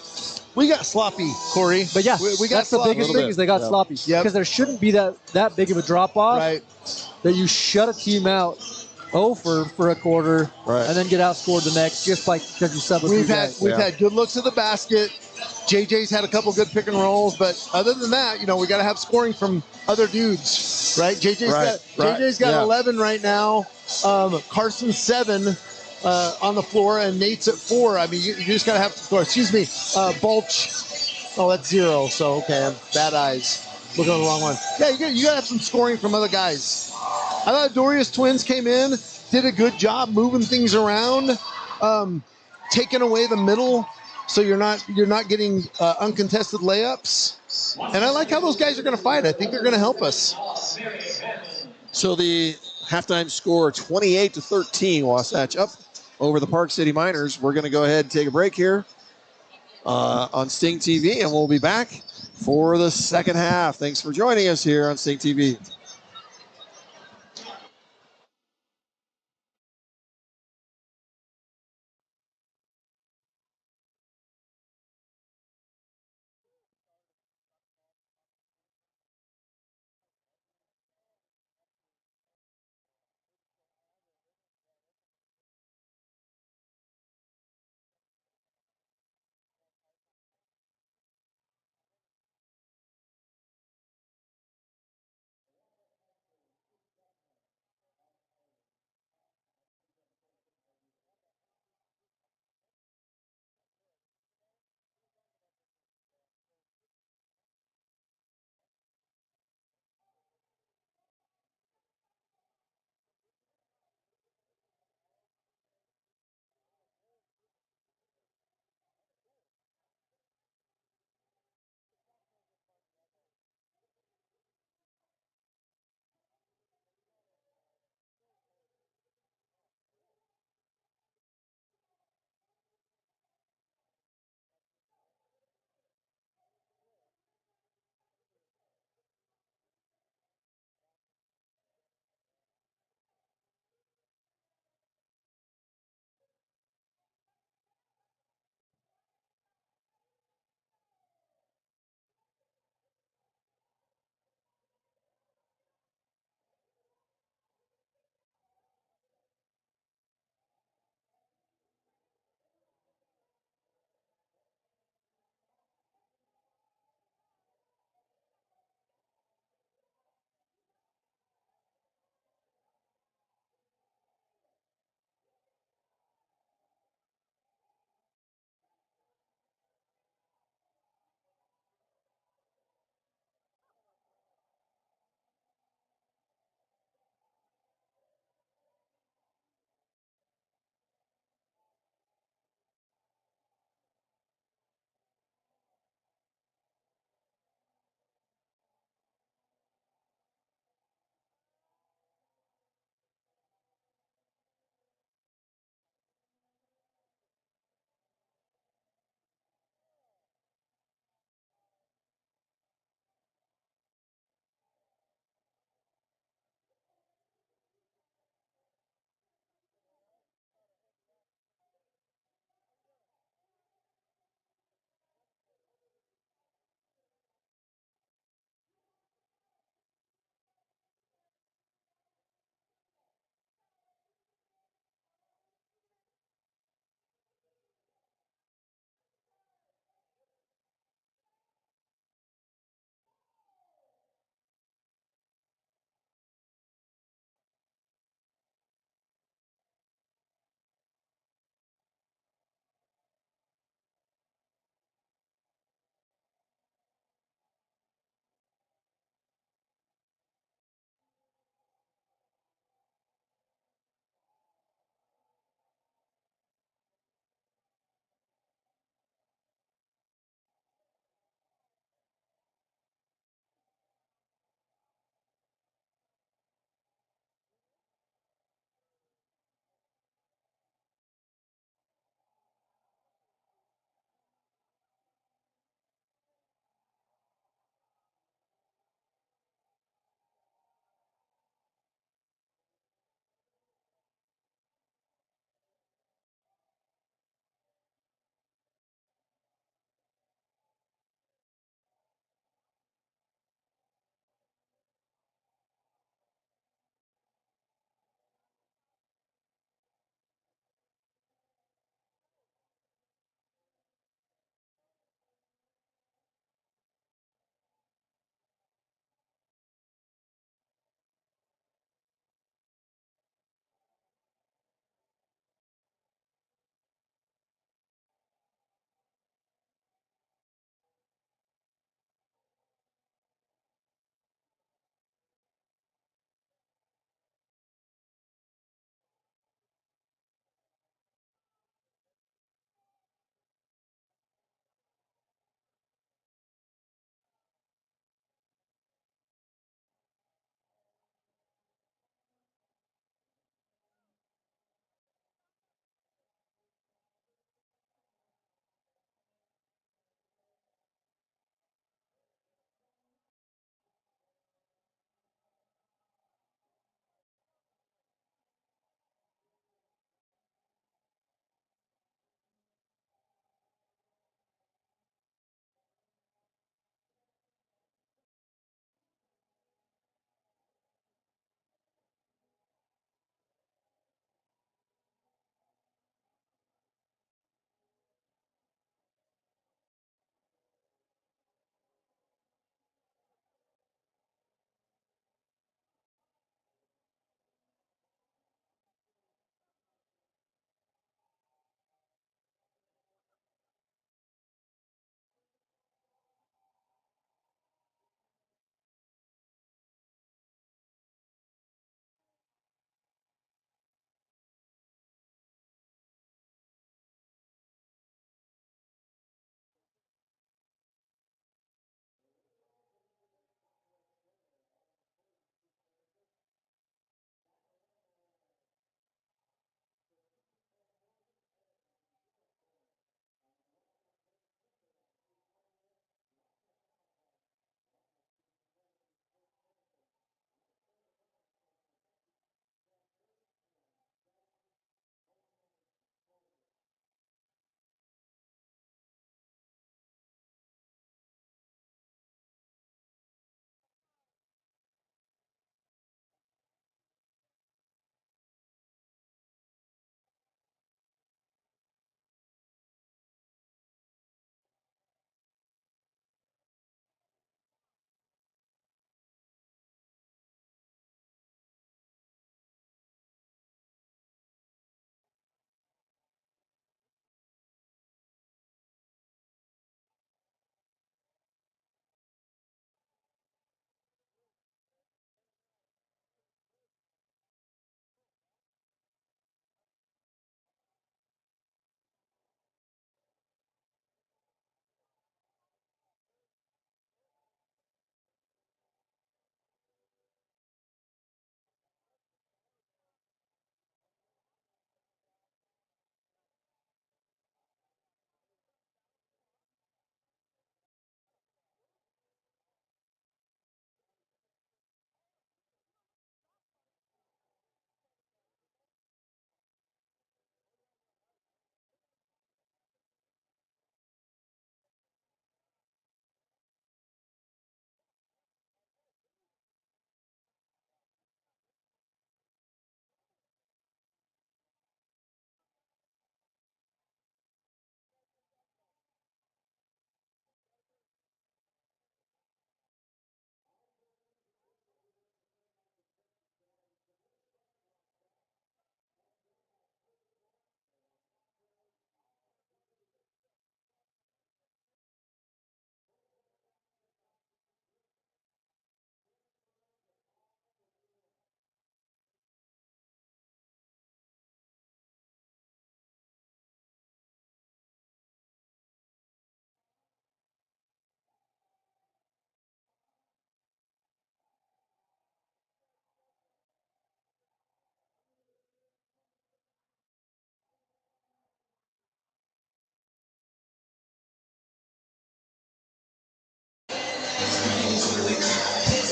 sloppy, Corey.
But yeah,
we got
that's the
sloppy.
biggest thing is they got sloppy.
Yep.
Because there shouldn't be that big of a drop off
Right.
that you shut a team out for a quarter and then get outscored the next just because you sub a few guys.
We've had good looks at the basket. JJ's had a couple good pick and rolls, but other than that, we got to have scoring from other dudes, right? JJ's got 11 right now. Carson's 7 on the floor, and Nate's at 4. I mean, you just got to have to score. Excuse me, Bulch. Oh, that's 0. So okay, bad eyes. Looking at the wrong one. Yeah, you got to have some scoring from other guys. I thought Doria's twins came in, did a good job moving things around, taking away the middle. So you're not getting uncontested layups, and I like how those guys are going to fight. I think they're going to help us.
So the halftime score 28-13, Wasatch up over the Park City Miners. We're going to go ahead and take a break here on Sting TV, and we'll be back for the second half. Thanks for joining us here on Sting TV.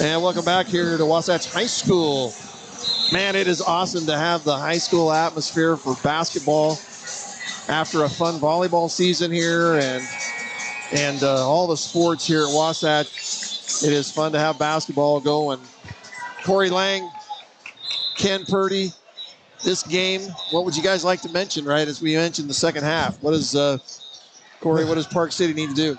And welcome back here to Wasatch High School. Man, it is awesome to have the high school atmosphere for basketball after a fun volleyball season here and all the sports here at Wasatch. It is fun to have basketball going. Corey Lang, Ken Purdy, this game, what would you guys like to mention, right, as we mentioned the second half? What does, Corey, what does Park City need to do?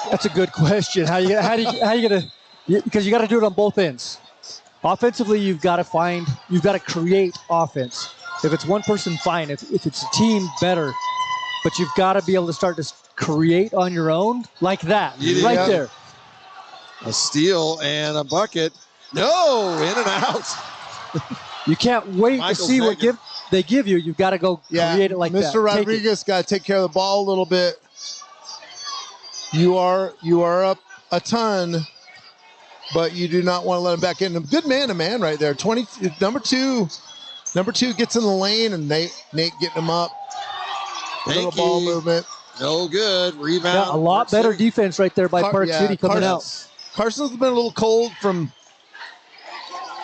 That's a good question. How you gonna? Because you got to do it on both ends. Offensively, you've got to create offense. If it's one person, fine. If it's a team, better. But you've got to be able to start to create on your own like that, right there.
A steal and a bucket. No, in and out.
You can't wait to see what they give you. You've got to go create it like that.
Mr. Rodriguez got to take care of the ball a little bit. You are up a ton, but you do not want to let him back in. A good man-to-man right there. Number two gets in the lane, and Nate getting him up. Little ball movement.
No good. Rebound.
Yeah, a lot better defense right there by Park City coming out.
Carson's been a little cold from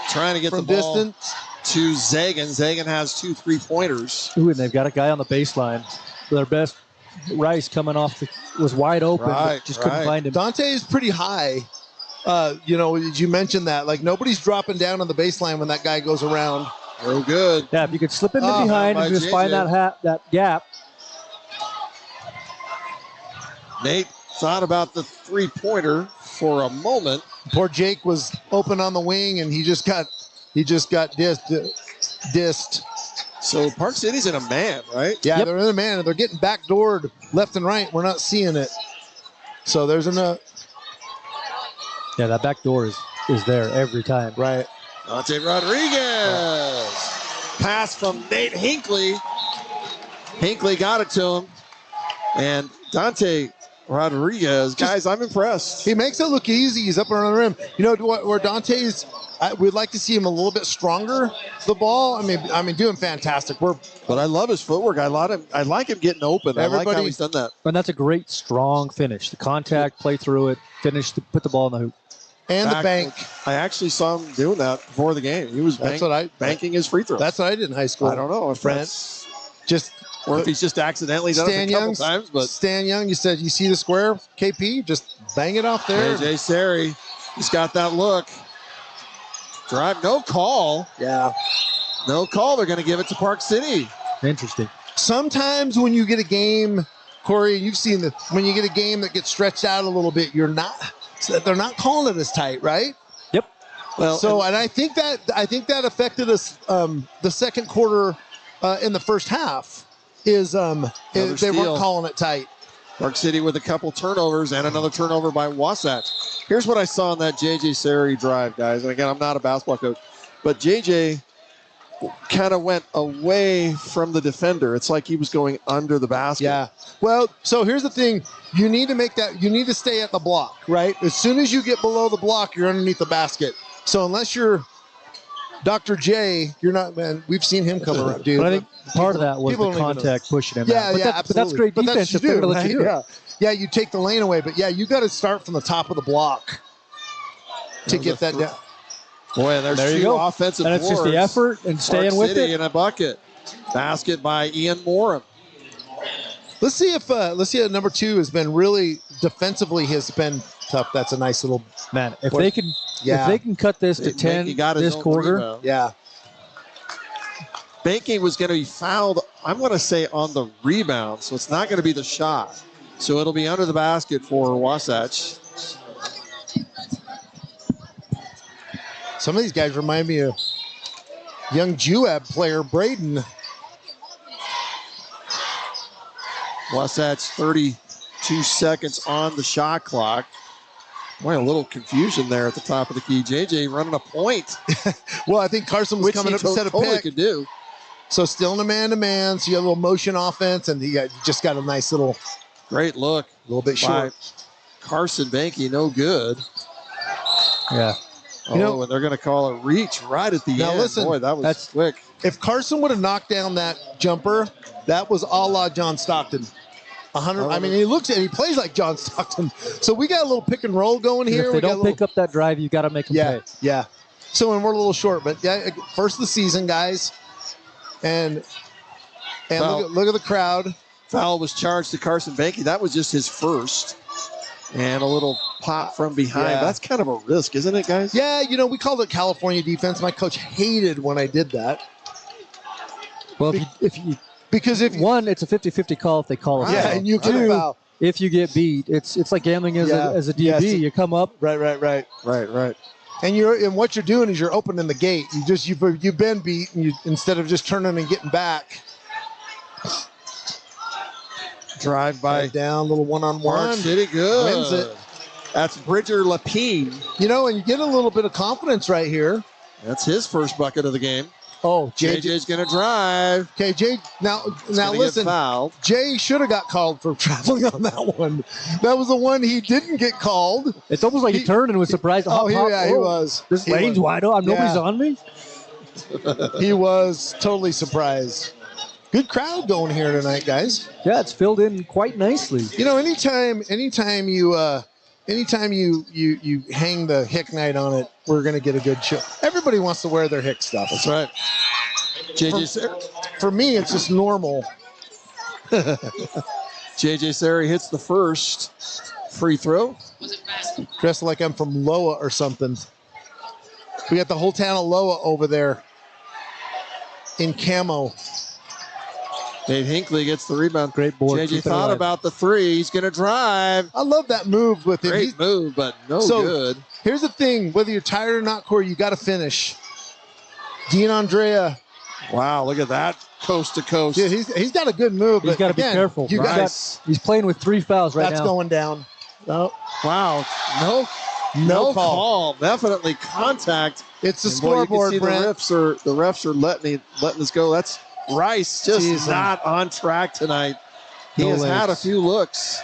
trying to get the ball
distance
to Zagan. Zagan has 2 3-pointers.
Ooh, and they've got a guy on the baseline. Their best Rice coming off was wide open, but just couldn't find him.
Dante is pretty high. Did you mention that? Like, nobody's dropping down on the baseline when that guy goes around.
No good.
Yeah, if you could slip into behind and just find that gap.
Nate thought about the 3-pointer for a moment.
Poor Jake was open on the wing, and he just got dissed.
So Park City's in a man, right?
Yeah, they're in a man, and they're getting backdoored left and right. We're not seeing it. So there's enough.
Yeah, that back door is there every time.
Right.
Dante Rodriguez. Pass from Nate Hinckley. Hinckley got it to him. And Dante Rodriguez, guys, I'm impressed.
He makes it look easy. He's up around the rim. You know what? Where Dante's, we'd like to see him a little bit stronger. The ball, I mean, doing fantastic.
But I love his footwork. I like him getting open. I like how he's done that.
And that's a great, strong finish. The contact, play through it, put the ball in the hoop.
And the bank.
I actually saw him doing that before the game. He was banking his free throws.
That's what I did in high school.
I don't know if
that's just.
Or if he's just accidentally done it a couple times. But
Stan Young, you said you see the square, KP, just bang it off there.
AJ Sari, he's got that look. Drive, no call.
Yeah.
No call. Not going to give it to Park City.
Interesting.
Sometimes when you get a game, Corey, you've seen this, when you get a game that gets stretched out a little bit, they're not calling it as tight, right?
Yep.
Well, so and I think that affected us the second quarter in the first half. They weren't calling it tight.
Park City with a couple turnovers and another turnover by Wasatch. Here's what I saw in that JJ Sari drive, guys. And again, I'm not a basketball coach, but JJ kind of went away from the defender. It's like he was going under the basket.
Yeah. Well, so here's the thing. You need to stay at the block, right? As soon as you get below the block, you're underneath the basket. So unless you're Dr. J, you're not, man. We've seen him come around, dude.
But I think part of that was the contact pushing him out.
But
that's great defense if they're going to let you do it.
Yeah, you take the lane away, but you got to start from the top of the block to get that down.
Boy, there's two offensive
boards. And it's just the effort and staying with it.
In a bucket. Basket by Ian Morum.
Let's see if number 2 has been really defensively has been tough. That's a nice little
man. If they can cut this to 10 this quarter,
rebound.
Yeah.
Banking was going to be fouled, I'm going to say, on the rebound, so it's not going to be the shot. So it'll be under the basket for Wasatch.
Some of these guys remind me of young Juab player Braden.
Wasatch 32 seconds on the shot clock. Boy, a little confusion there at the top of the key. JJ running a point.
Well, I think Carson was coming up to set a pick.
Could do.
So still in a man-to-man. So you got a little motion offense, and he just got a nice little.
Great look.
A little bit short.
Carson Banky, no good.
Yeah.
And they're going to call a reach right at the end.
Now listen,
boy, that's quick.
If Carson would have knocked down that jumper, that was a la John Stockton. 100. I mean, he plays like John Stockton. So we got a little pick and roll going here.
If they don't pick up that drive, you got to make them pay.
Yeah. So, and we're a little short, but yeah, first of the season, guys. And look at the crowd.
Foul was charged to Carson Banky. That was just his first. And a little pop from behind.
Yeah.
That's kind of a risk, isn't it, guys?
Yeah, we called it California defense. My coach hated when I did that.
Well,
because if
it's a 50-50 call if they call it.
Yeah, and you can foul.
If you get beat, it's like gambling as a DB.
Yes.
You come up.
Right. And what you're doing is you're opening the gate. You've been beat, and instead of just turning and getting back.
Drive by
down, little one-on-one.
Park City, good.
Wins it.
That's Bridger Lapine.
And you get a little bit of confidence right here.
That's his first bucket of the game.
Oh,
JJ's going to drive.
Okay, Jay. Now listen. Jay should have got called for traveling on that one. That was the one he didn't get called.
It's almost like he turned and was surprised.
He was.
This lane's wide open. Nobody's on me.
He was totally surprised. Good crowd going here tonight, guys.
Yeah, it's filled in quite nicely.
Anytime you hang the Hick night on it, we're gonna get a good show. Everybody wants to wear their Hick stuff.
That's right.
For me, it's just normal.
JJ Sari hits the first free throw.
Dressed like I'm from Loa or something. We got the whole town of Loa over there in camo.
Dave Hinckley gets the rebound.
Great board.
JJ thought about the three. He's going to drive.
I love that move with him.
Great move, but good.
Here's the thing. Whether you're tired or not, Corey, you got to finish. Dean Andrea.
Wow, look at that. Coast to coast.
Yeah, he's got a good move.
He's got to be careful. He's playing with 3 fouls right now.
That's going down.
Oh. Wow. No call. Definitely contact.
It's the scoreboard,
you can see
Brent.
the refs are letting this go. That's Rice just not on track tonight. He has had a few looks.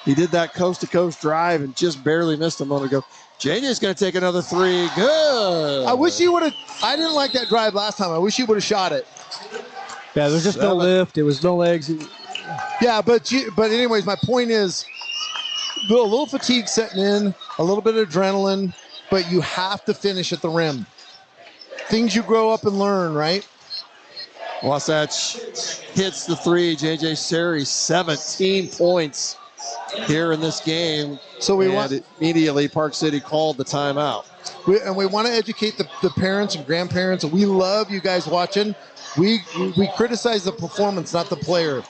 He did that coast-to-coast drive and just barely missed a moment ago. JJ's going to take another three. Good.
I wish he would have. I didn't like that drive last time. I wish he would have shot it.
Yeah, there was just no lift. It was no legs.
Yeah, but anyways, my point is a little fatigue setting in, a little bit of adrenaline, but you have to finish at the rim. Things you grow up and learn, right?
Wasatch hits the three. JJ Sari, 17 points here in this game.
So
immediately Park City called the timeout.
We want to educate the parents and grandparents. We love you guys watching. We criticize the performance, not the player.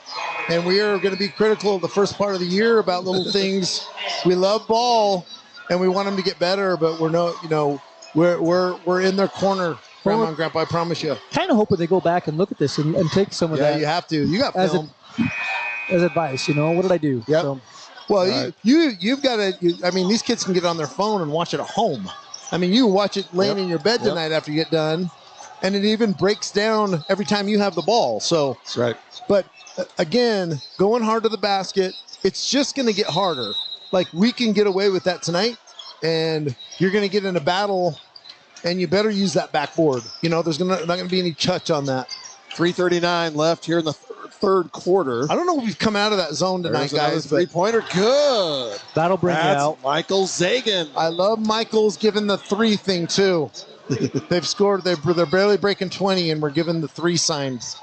And we are going to be critical of the first part of the year about little things. We love ball, and we want them to get better, but we're in their corner. Grandma and Grandpa, I promise you.
Kind of hoping they go back and look at this and take some of that.
Yeah, you have to. You got film.
As advice, what did I do?
Yep.
So,
well, you've got to. These kids can get on their phone and watch it at home. You watch it laying in your bed tonight after you get done, and it even breaks down every time you have the ball. So
that's right.
But again, going hard to the basket, it's just going to get harder. Like, we can get away with that tonight, and you're going to get in a battle. And you better use that backboard. There's not going to be any touch on that.
3:39 left here in the third quarter.
I don't know if we've come out of that zone tonight, guys.
Three-pointer, good.
That'll bring you out.
Michael Zagan.
I love Michael's giving the three thing, too. They've scored. They're barely breaking 20, and we're giving the three signs.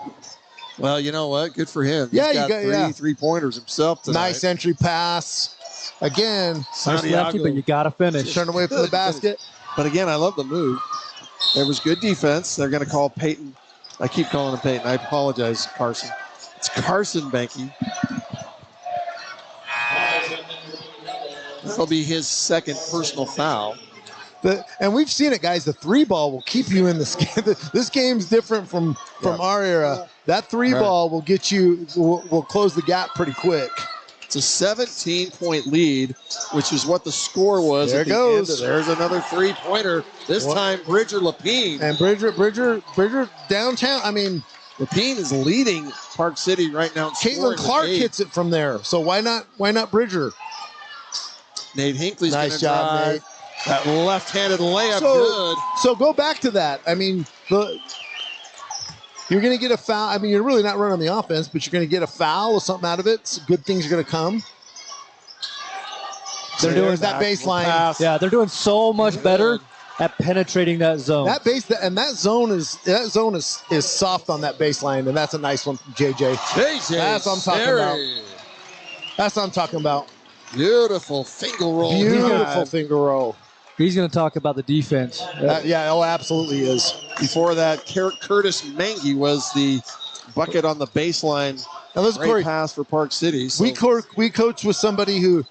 Well, you know what? Good for him.
Yeah,
He's got three-pointers himself tonight.
Nice entry pass. Again.
Nice lefty, but you got to finish.
Turn away from the basket.
But again, I love the move. There was good defense. They're going to call Peyton. I keep calling him Peyton. I apologize, Carson. It's Carson Banky. That'll be his second personal foul.
And we've seen it, guys. The three ball will keep you in this game. This game's different from our era. That three ball will get you. Will close the gap pretty quick.
It's a 17-point lead, which is what the score was.
There
at
it
the
goes.
End. There's another three-pointer. This time, Bridger Lapine.
And Bridger downtown.
Lapine is leading Park City right now.
Caitlin Clark hits it from there. So why not Bridger?
Nate Hinckley's
nice job,
drive.
Nate.
That left-handed layup, good.
So go back to that. You're going to get a foul. I mean, you're really not running the offense, but you're going to get a foul or something out of it. So good things are going to come.
They're doing
that baseline.
Pass.
Yeah, they're doing so much better at penetrating that zone.
That zone is soft on that baseline, and that's a nice one from JJ. That's what I'm talking about. That's what I'm talking about.
Beautiful finger roll.
Beautiful finger roll.
He's going to talk about the defense.
Absolutely is.
Before that, Curtis Mangy was the bucket on the baseline.
Now listen,
Great
Corey,
pass for Park City. So.
we coached with somebody who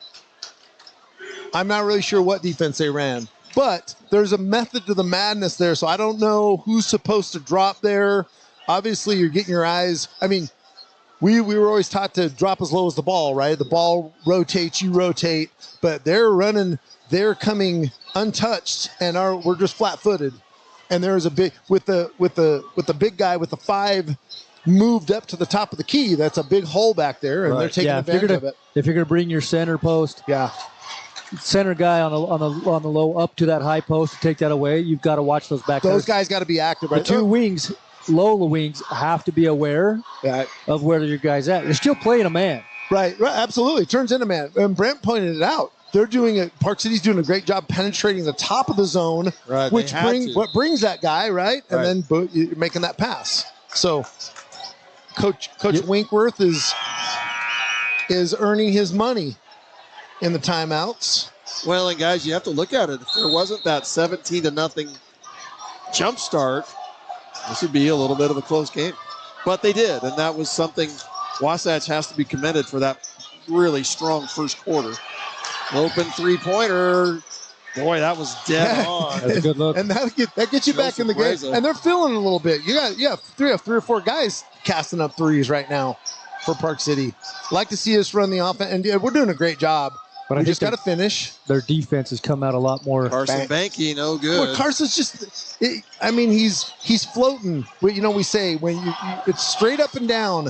I'm not really sure what defense they ran, but there's a method to the madness there. So I don't know who's supposed to drop there. Obviously, you're getting your eyes. I mean, we were always taught to drop as low as the ball, right? The ball rotates, you rotate, but they're coming untouched, and we're just flat-footed. And there's a big with the big guy with the 5 moved up to the top of the key. That's a big hole back there, and they're taking advantage of it.
If you're going to bring your center post, center guy on the low up to that high post to take that away, you've got to watch those back.
Those guys got to be active. Right?
The 2 wings, Lola wings, have to be aware of where your guy's at. You're still playing a man.
Right, absolutely. Turns into man. And Brent pointed it out. They're doing it. Park City's doing a great job penetrating the top of the zone, which brings that guy right, and then boom, you're making that pass. So, Coach Winkworth is earning his money in the timeouts.
Well, and guys, you have to look at it. If there wasn't that 17-0 jump start, this would be a little bit of a close game. But they did, and that was something Wasatch has to be commended for that really strong first quarter. Open three-pointer. Boy, that was dead on.
That's a good look.
And that gets you back in the game. And they're feeling it a little bit. You got three or 4 guys casting up threes right now for Park City. Like to see us run the offense, and we're doing a great job. But we just got to finish.
Their defense has come out a lot more.
Carson Banky, no good.
Well, Carson's just, he's floating. We say when it's straight up and down.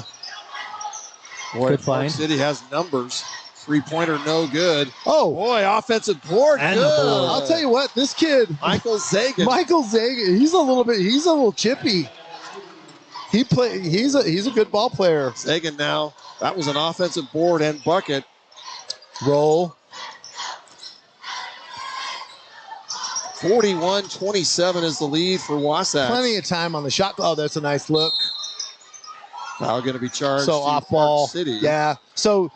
Boy, Park City has numbers. Three-pointer, no good.
Oh,
boy, offensive board, good.
I'll tell you what, this kid,
Michael Zagan,
he's a little chippy. He's a good ball player.
Zagan now, that was an offensive board and bucket.
Roll.
41-27 is the lead for Wasatch.
Plenty of time on the shot. Oh, that's a nice look.
Foul going to be charged.
So off ball.
City.
Yeah. So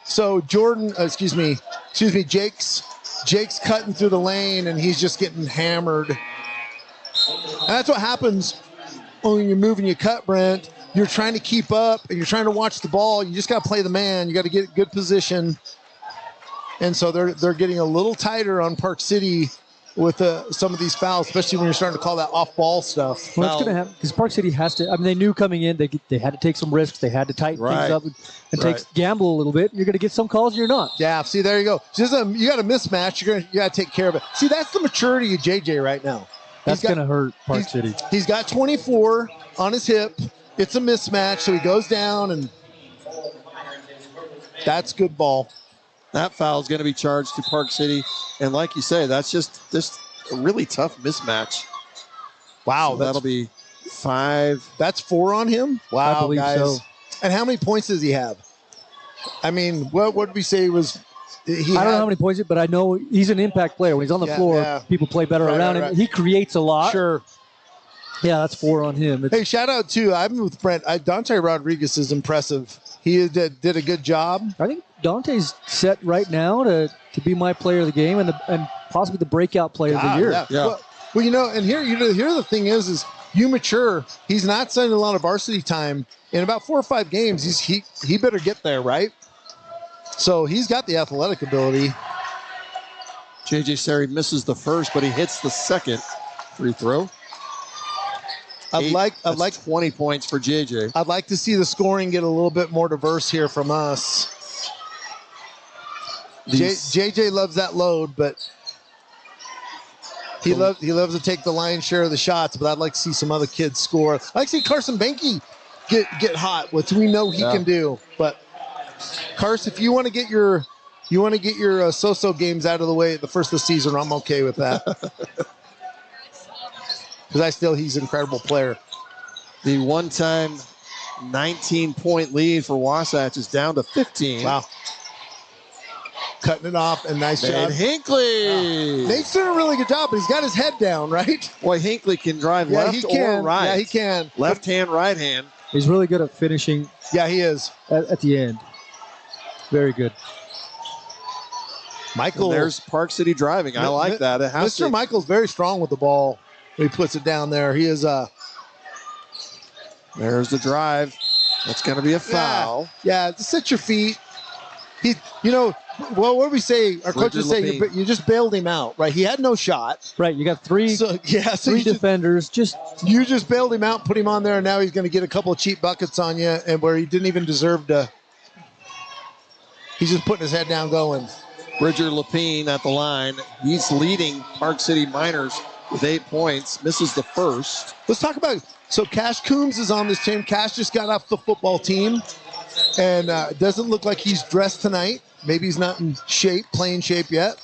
Jordan, excuse me, Jake's cutting through the lane and he's just getting hammered. And that's what happens when you move and you cut, Brent. You're trying to keep up and you're trying to watch the ball. You just got to play the man. You got to get good position. And so they're getting a little tighter on Park City with some of these fouls, especially when you're starting to call that off-ball stuff.
Well, it's going to happen because Park City has to. I mean, they knew coming in they had to take some risks. They had to tighten things up and gamble a little bit. You're going to get some calls, and you're not.
Yeah. See, there you go. You got a mismatch. You got to take care of it. See, that's the maturity of JJ right now.
That's going to hurt Park City.
He's got 24 on his hip. It's a mismatch, so he goes down, and that's good ball.
That foul is going to be charged to Park City. And like you say, that's just a really tough mismatch.
Wow.
So that'll be 5.
That's 4 on him? Wow,
I believe
guys.
so.
And how many points does he have? I mean, what did we say was
I don't know how many points, but I know he's an impact player. When he's on the floor, people play better around him. He creates a lot.
Sure.
Yeah, that's 4 on him.
Hey, shout out to, I'm with Brent. Dante Rodriguez is impressive. He did a good job.
I think Dante's set right now to be my player of the game and possibly the breakeout player of the year.
Yeah. Well, and here the thing is you mature. He's not spending a lot of varsity time. In about 4 or 5 games, he better get there, right? So he's got the athletic ability.
JJ Sari misses the first, but he hits the second free throw. I'd like 20 points for JJ.
I'd like to see the scoring get a little bit more diverse here from us. JJ loves that load, but he loves to take the lion's share of the shots. But I'd like to see some other kids score. I'd like to see Carson Banky get hot, which we know he can do. But Carson, if you want to get your so-so games out of the way at the first of the season, I'm okay with that. Because he's an incredible player.
The one-time 19-point lead for Wasatch is down to 15.
Wow. Cutting it off, and nice job.
And Hinckley.
Wow. Nate's doing a really good job, but he's got his head down, right?
Boy, Hinckley can drive left or right.
Yeah, he can.
Left hand, right hand.
He's really good at finishing.
Yeah, he is.
At the end. Very good.
Michael.
And there's Park City driving. I like that. It has
Mr. Michael's very strong with the ball when he puts it down there. He is
There's the drive. That's going to be a foul.
Yeah, just set your feet. What do we say? Our coaches say you just bailed him out, right? He had no shot.
Right, you got three defenders.
You just bailed him out, put him on there, and now he's going to get a couple of cheap buckets on you, and where he didn't even deserve to. He's just putting his head down going.
Bridger Lapine at the line. He's leading Park City Miners with 8 points. Misses the first.
Let's talk about so Cash Coombs is on this team. Cash just got off the football team, and doesn't look like he's dressed tonight. Maybe he's not in playing shape yet.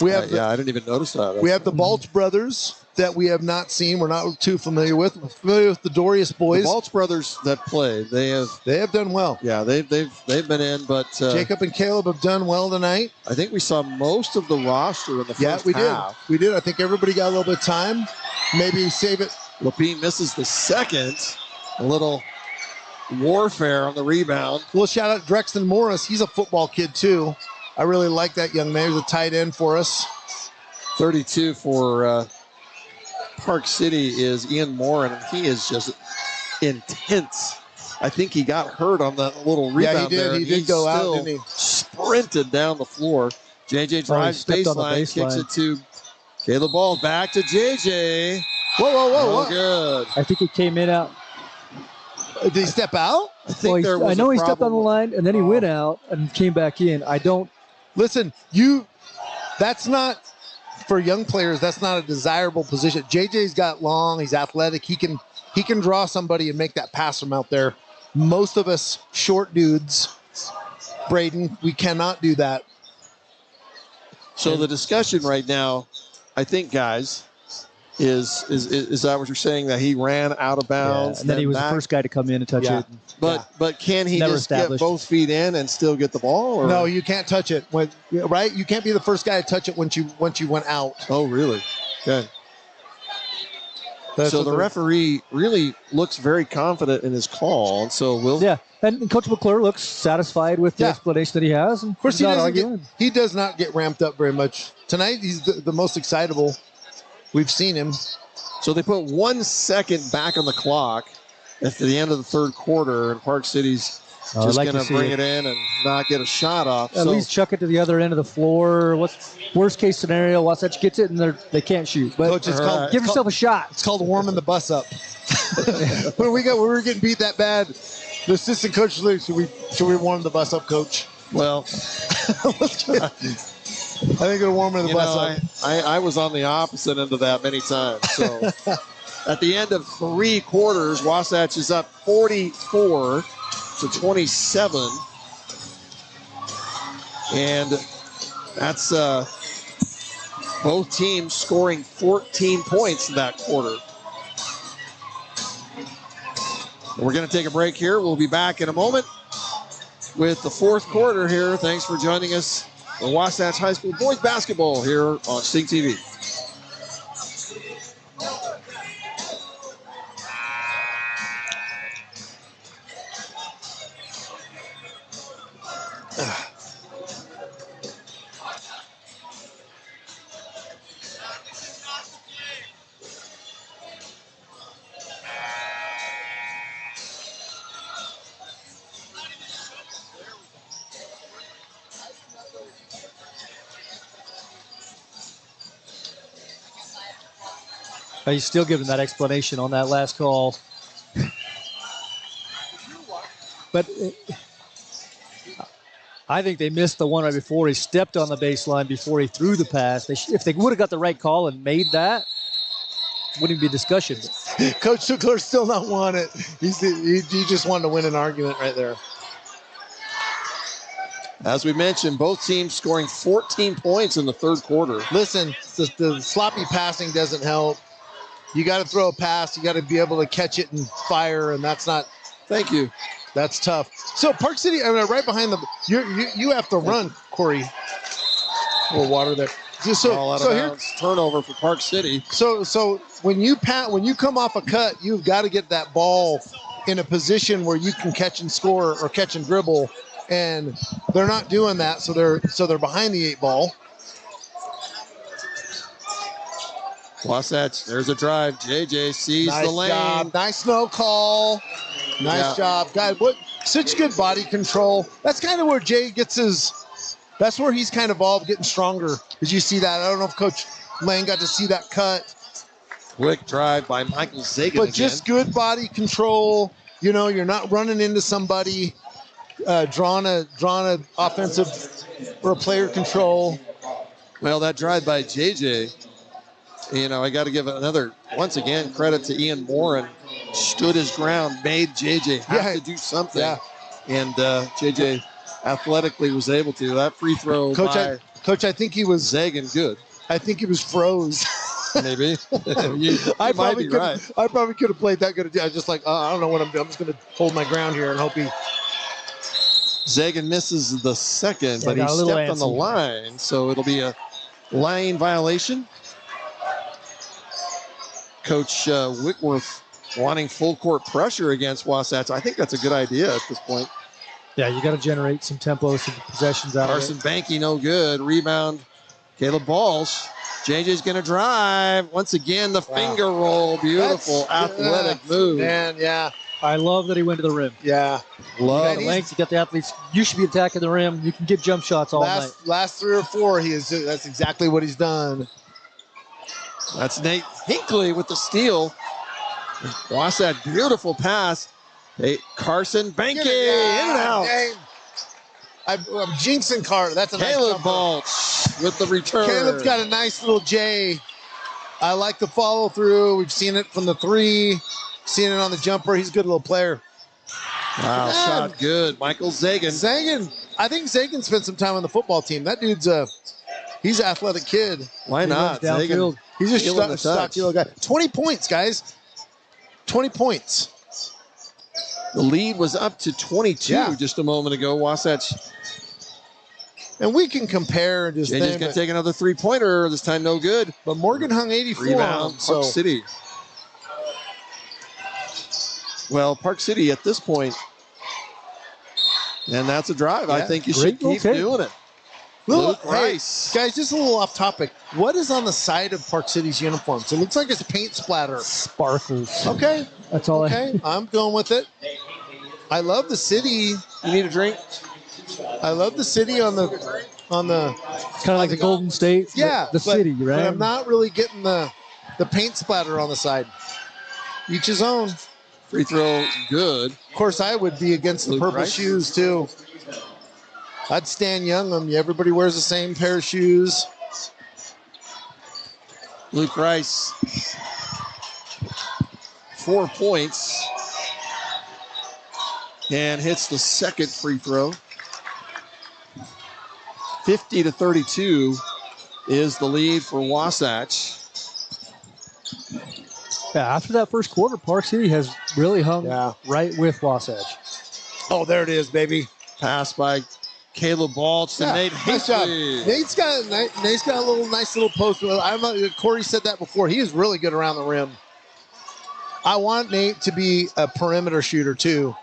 We have
I didn't even notice that.
We have the Balch brothers that we have not seen. We're not too familiar with. We're familiar with the Dorius boys.
The Balch brothers that played, they have
done well.
Yeah, they've been in, but
Jacob and Caleb have done well tonight.
I think we saw most of the roster in the first half.
Yeah, we did. I think everybody got a little bit of time. Maybe save it.
Lapine misses the second. A little warfare on the rebound.
Well, shout out Drexton Morris. He's a football kid too. I really like that young man. He's a tight end for us.
32 for Park City is Ian Morin, and he is just intense. I think he got hurt on that little rebound.
Yeah, he did. He did go out, didn't he?
Sprinted down the floor. JJ drives baseline, kicks it to Caleb Ball. Back to JJ.
Whoa.
Good.
I think he came in out.
Did he step out?
I know he stepped on the line, and then he went out and came back in.
Listen, that's not, for young players, that's not a desirable position. JJ's got long, he's athletic, he can draw somebody and make that pass from out there. Most of us short dudes, Braden, we cannot do that.
So the discussion right now, I think, guys, is that what you're saying, that he ran out of bounds?
Yeah, and then he was the first guy to come in and touch it.
But can he just get both feet in and still get the ball? Or?
No, you can't touch it. Right? You can't be the first guy to touch it once you went out.
Oh, really? Good. So the referee really looks very confident in his call. And so
and Coach McClure looks satisfied with the explanation that he has. And
of course, he does not get ramped up very much. Tonight, he's the most excitable we've seen him.
So they put 1 second back on the clock at the end of the third quarter, and Park City's just going to bring it in and not get a shot off.
At least chuck it to the other end of the floor. What's worst case scenario? Wasatch gets it and they can't shoot. But
Coach,
give yourself a shot.
It's called warming the bus up. when we were getting beat that bad, the assistant coach was like, should we warm the bus up, Coach?
Well,
I think it'll warm the bus up.
I was on the opposite end of that many times. So at the end of 3 quarters, Wasatch is up 44-27. And that's both teams scoring 14 points in that quarter. We're going to take a break here. We'll be back in a moment with the fourth quarter here. Thanks for joining us for Wasatch High School boys basketball here on StingTV.
He's still giving that explanation on that last call. But I think they missed the one right before. He stepped on the baseline before he threw the pass. If they would have got the right call and made that, wouldn't be discussion.
Coach Tuckler still not want it. He just wanted to win an argument right there.
As we mentioned, both teams scoring 14 points in the third quarter.
Listen, the sloppy passing doesn't help. You got to throw a pass. You got to be able to catch it and fire, and that's
Thank you.
That's tough. So Park City, I mean, right behind them, you have to run, Corey. A little water there.
All out of bounds. Turnover for Park City.
So when you come off a cut, you've got to get that ball in a position where you can catch and score or catch and dribble, and they're not doing that. So they're behind the 8 ball.
Wasatch, there's a drive. JJ sees the lane.
Job. Nice no call. Nice job. God, such good body control. That's kind of where Jay gets that's where he's kind of evolved, getting stronger. As you see that, I don't know if Coach Lane got to see that cut.
Quick drive by Michael Zagan
But just good body control. You know, you're not running into somebody, drawing a offensive or a player control.
Well, that drive by JJ, you know, I got to give once again, credit to Ian Moran. Stood his ground, made JJ have to do something. Yeah. And JJ athletically was able to. That free throw
Coach, I think he was
Zagan good.
I think he was froze.
Maybe. I probably
could have played that good. I was just like, I don't know what I'm doing. I'm just going to hold my ground here and hope he.
Zagan misses the second, but he stepped on the line, so it'll be a line violation. Coach Whitworth wanting full court pressure against Wasatch. I think that's a good idea at this point.
Yeah, you got to generate some tempo, some possessions out
Carson
of it.
Banky, no good. Rebound, Caleb Balsh. JJ's going to drive. Once again, the finger roll. Beautiful athletic move.
Man, yeah.
I love that he went to the rim.
Yeah.
Love the length. You got the athletes. You should be attacking the rim. You can get jump shots all night.
Last 3 or 4, that's exactly what he's done.
That's Nate Hinckley with the steal. Wasatch, beautiful pass. Hey, Carson Banky, in and out.
I'm jinxing Carter. That's a
Caleb
nice
Balch with the return.
Caleb's got a nice little J. I like the follow through. We've seen it from the 3, seen it on the jumper. He's a good little player.
Wow, shot good. Michael Zagan.
I think Zagan spent some time on the football team. That dude's he's an athletic kid.
Why not?
Downfield.
He's just stocky little guy. 20 points, guys. 20 points.
The lead was up to 22 just a moment ago. Wasatch.
And we can compare and just
JJ's going to take another 3-pointer. This time no good.
But Morgan hung 84
Rebound,
on
Park City. Well, Park City at this point, and that's a drive. I think you should keep doing it. Luke Rice.
Guys, just a little off topic. What is on the side of Park City's uniforms? It looks like it's paint splatter.
Sparkles.
Okay.
That's all.
Okay, I'm going with it. I love the city.
You need a drink?
I love the city on the.
It's kind of like the Golden State. The city, right?
But I'm not really getting the paint splatter on the side. Each his own.
Free throw, good.
Of course, I would be against the purple shoes too. I'd stand young them. Everybody wears the same pair of shoes.
Luke Rice, 4 points, and hits the second free throw. 50-32 is the lead for Wasatch.
Yeah, after that first quarter, Park City has really hung right with Wasatch.
Oh, there it is, baby.
Pass by Caleb Balch to Nate Hinckley.
Nate's got a nice little post. Corey said that before. He is really good around the rim. I want Nate to be a perimeter shooter too,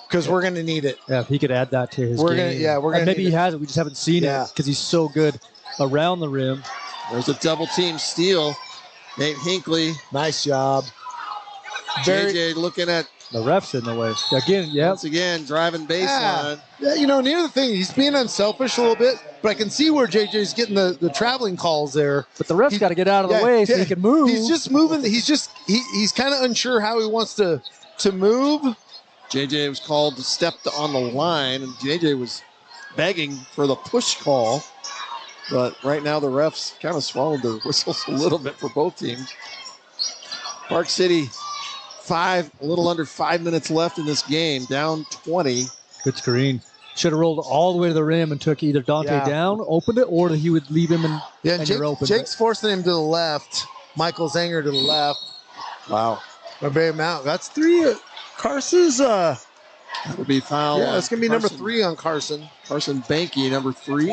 because we're going to need it.
Yeah, if he could add that to his game.
We're going to.
Maybe he has it. We just haven't seen it because he's so good around the rim.
There's a double team steal. Nate Hinckley.
Nice job.
JJ looking at
the ref's in the way. Again,
once again, driving baseline.
Yeah, near the thing, he's being unselfish a little bit, but I can see where JJ's getting the traveling calls there.
But the ref's got to get out of the way so he can move.
He's just moving. He's kind of unsure how he wants to move.
JJ was called to step on the line, and JJ was begging for the push call. But right now the refs kind of swallowed their whistles a little bit for both teams. Park City, a little under 5 minutes left in this game, down 20.
Good screen. Should have rolled all the way to the rim and took either Dante down, opened it, or he would leave him and you're open.
Jake's forcing him to the left. Michael Zanger to the left.
Wow.
Barry Mount. That's 3. Carson's,
That'll be foul.
yeah, it's going to be number
Carson.
3 on Carson.
Carson Banky, number 3.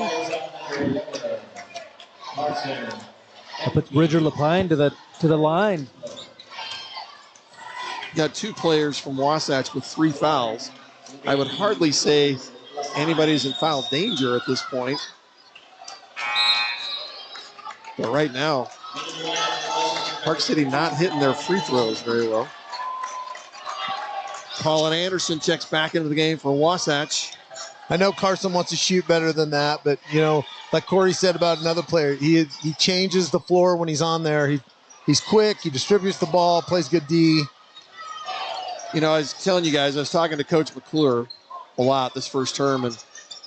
I put Bridger Lapine to the line.
Got 2 players from Wasatch with 3 fouls. I would hardly say anybody's in foul danger at this point. But right now, Park City not hitting their free throws very well. Colin Anderson checks back into the game for Wasatch.
I know Carson wants to shoot better than that, but, you know, like Corey said about another player, he changes the floor when he's on there. He's quick. He distributes the ball, plays good D.
You know, I was telling you guys, I was talking to Coach McClure a lot this first term, and,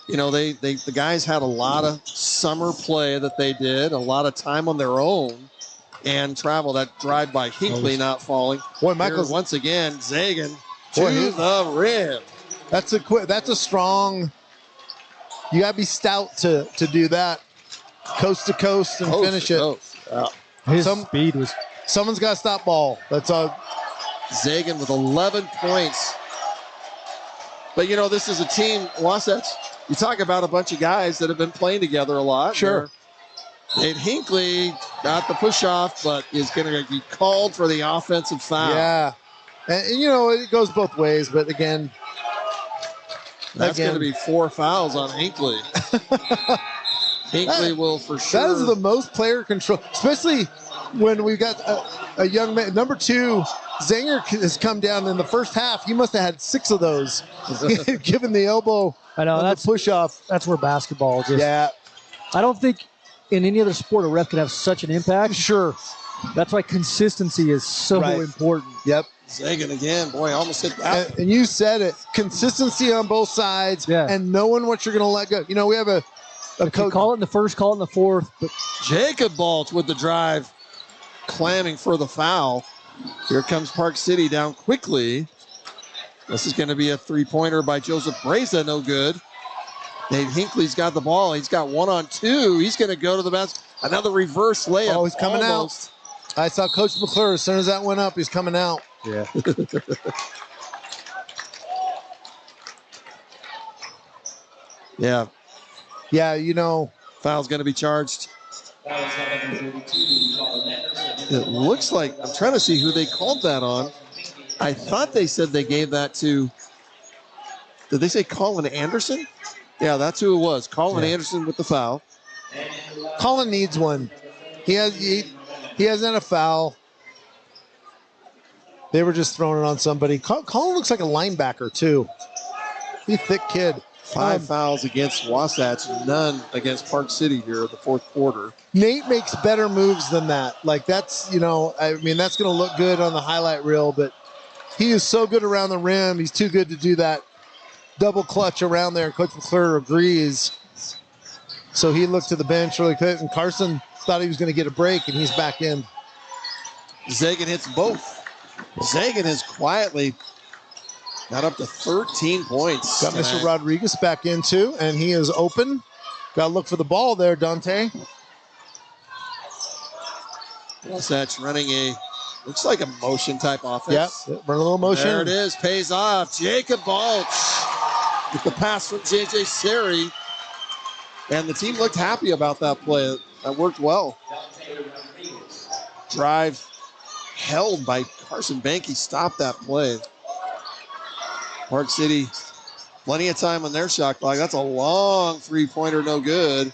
you know, the guys had a lot of summer play that they did, a lot of time on their own, and travel. That drive by Hinckley not falling.
Boy, Michael's
once again, Zagan to the rim.
That's a strong. You got to be stout to do that, coast to coast and finish it.
Yeah.
His speed was.
Someone's got to stop ball. That's a.
Zagan with 11 points. But, you know, this is a team, Wasatch, you talk about a bunch of guys that have been playing together a lot.
Sure.
Nate Hinckley got the push-off, but is going to be called for the offensive foul.
Yeah. And, you know, it goes both ways, but again.
That's going to be 4 fouls on Hinckley. Hinckley will for sure.
That is the most player control, especially when we've got a young man. Number 2, Zanger has come down in the first half. He must have had 6 of those, given the elbow.
I know
that's push off.
That's where basketball just.
Yeah.
I don't think in any other sport a ref can have such an impact.
Sure.
That's why consistency is so important.
Yep.
Zagan again, boy, almost hit that.
And you said it. Consistency on both sides, and knowing what you're going to let go. You know, we have a coach.
Call it in the first, call it in the fourth. But
Jacob Balch with the drive, clamming for the foul. Here comes Park City down quickly. This is going to be a 3-pointer by Joseph Breza, no good. Nate Hinckley's got the ball. He's got 1-on-2. He's going to go to the basket. Another reverse layup.
Oh, he's coming out. I saw Coach McClure. As soon as that went up, he's coming out.
Yeah.
Yeah.
Yeah, you know.
Foul's going to be charged. It looks like, I'm trying to see who they called that on. I thought they said they gave that to, did they say Colin Anderson? Yeah, that's who it was. Colin Anderson with the foul.
Colin needs one. He hasn't had a foul. They were just throwing it on somebody. Colin looks like a linebacker, too. He's a thick kid.
5 fouls against Wasatch, none against Park City here in the fourth quarter.
Nate makes better moves than that. Like, that's, you know, I mean, that's going to look good on the highlight reel, but he is so good around the rim. He's too good to do that double clutch around there, and Coach McClure agrees. So he looked to the bench really quick, and Carson thought he was going to get a break, and he's back in.
Zagan hits both. Zagan has quietly got up to 13 points.
Got Mr. Rodriguez back in, too, and he is open. Got to look for the ball there, Dante.
Wasatch running looks like a motion type offense.
Yep, run a little motion.
There it is, pays off. Jacob Balch with the pass from J.J. Seri. And the team looked happy about that play. That worked well. Drive held by Carson Banky. Stopped that play. Park City, plenty of time on their shot clock. That's a long 3-pointer, no good.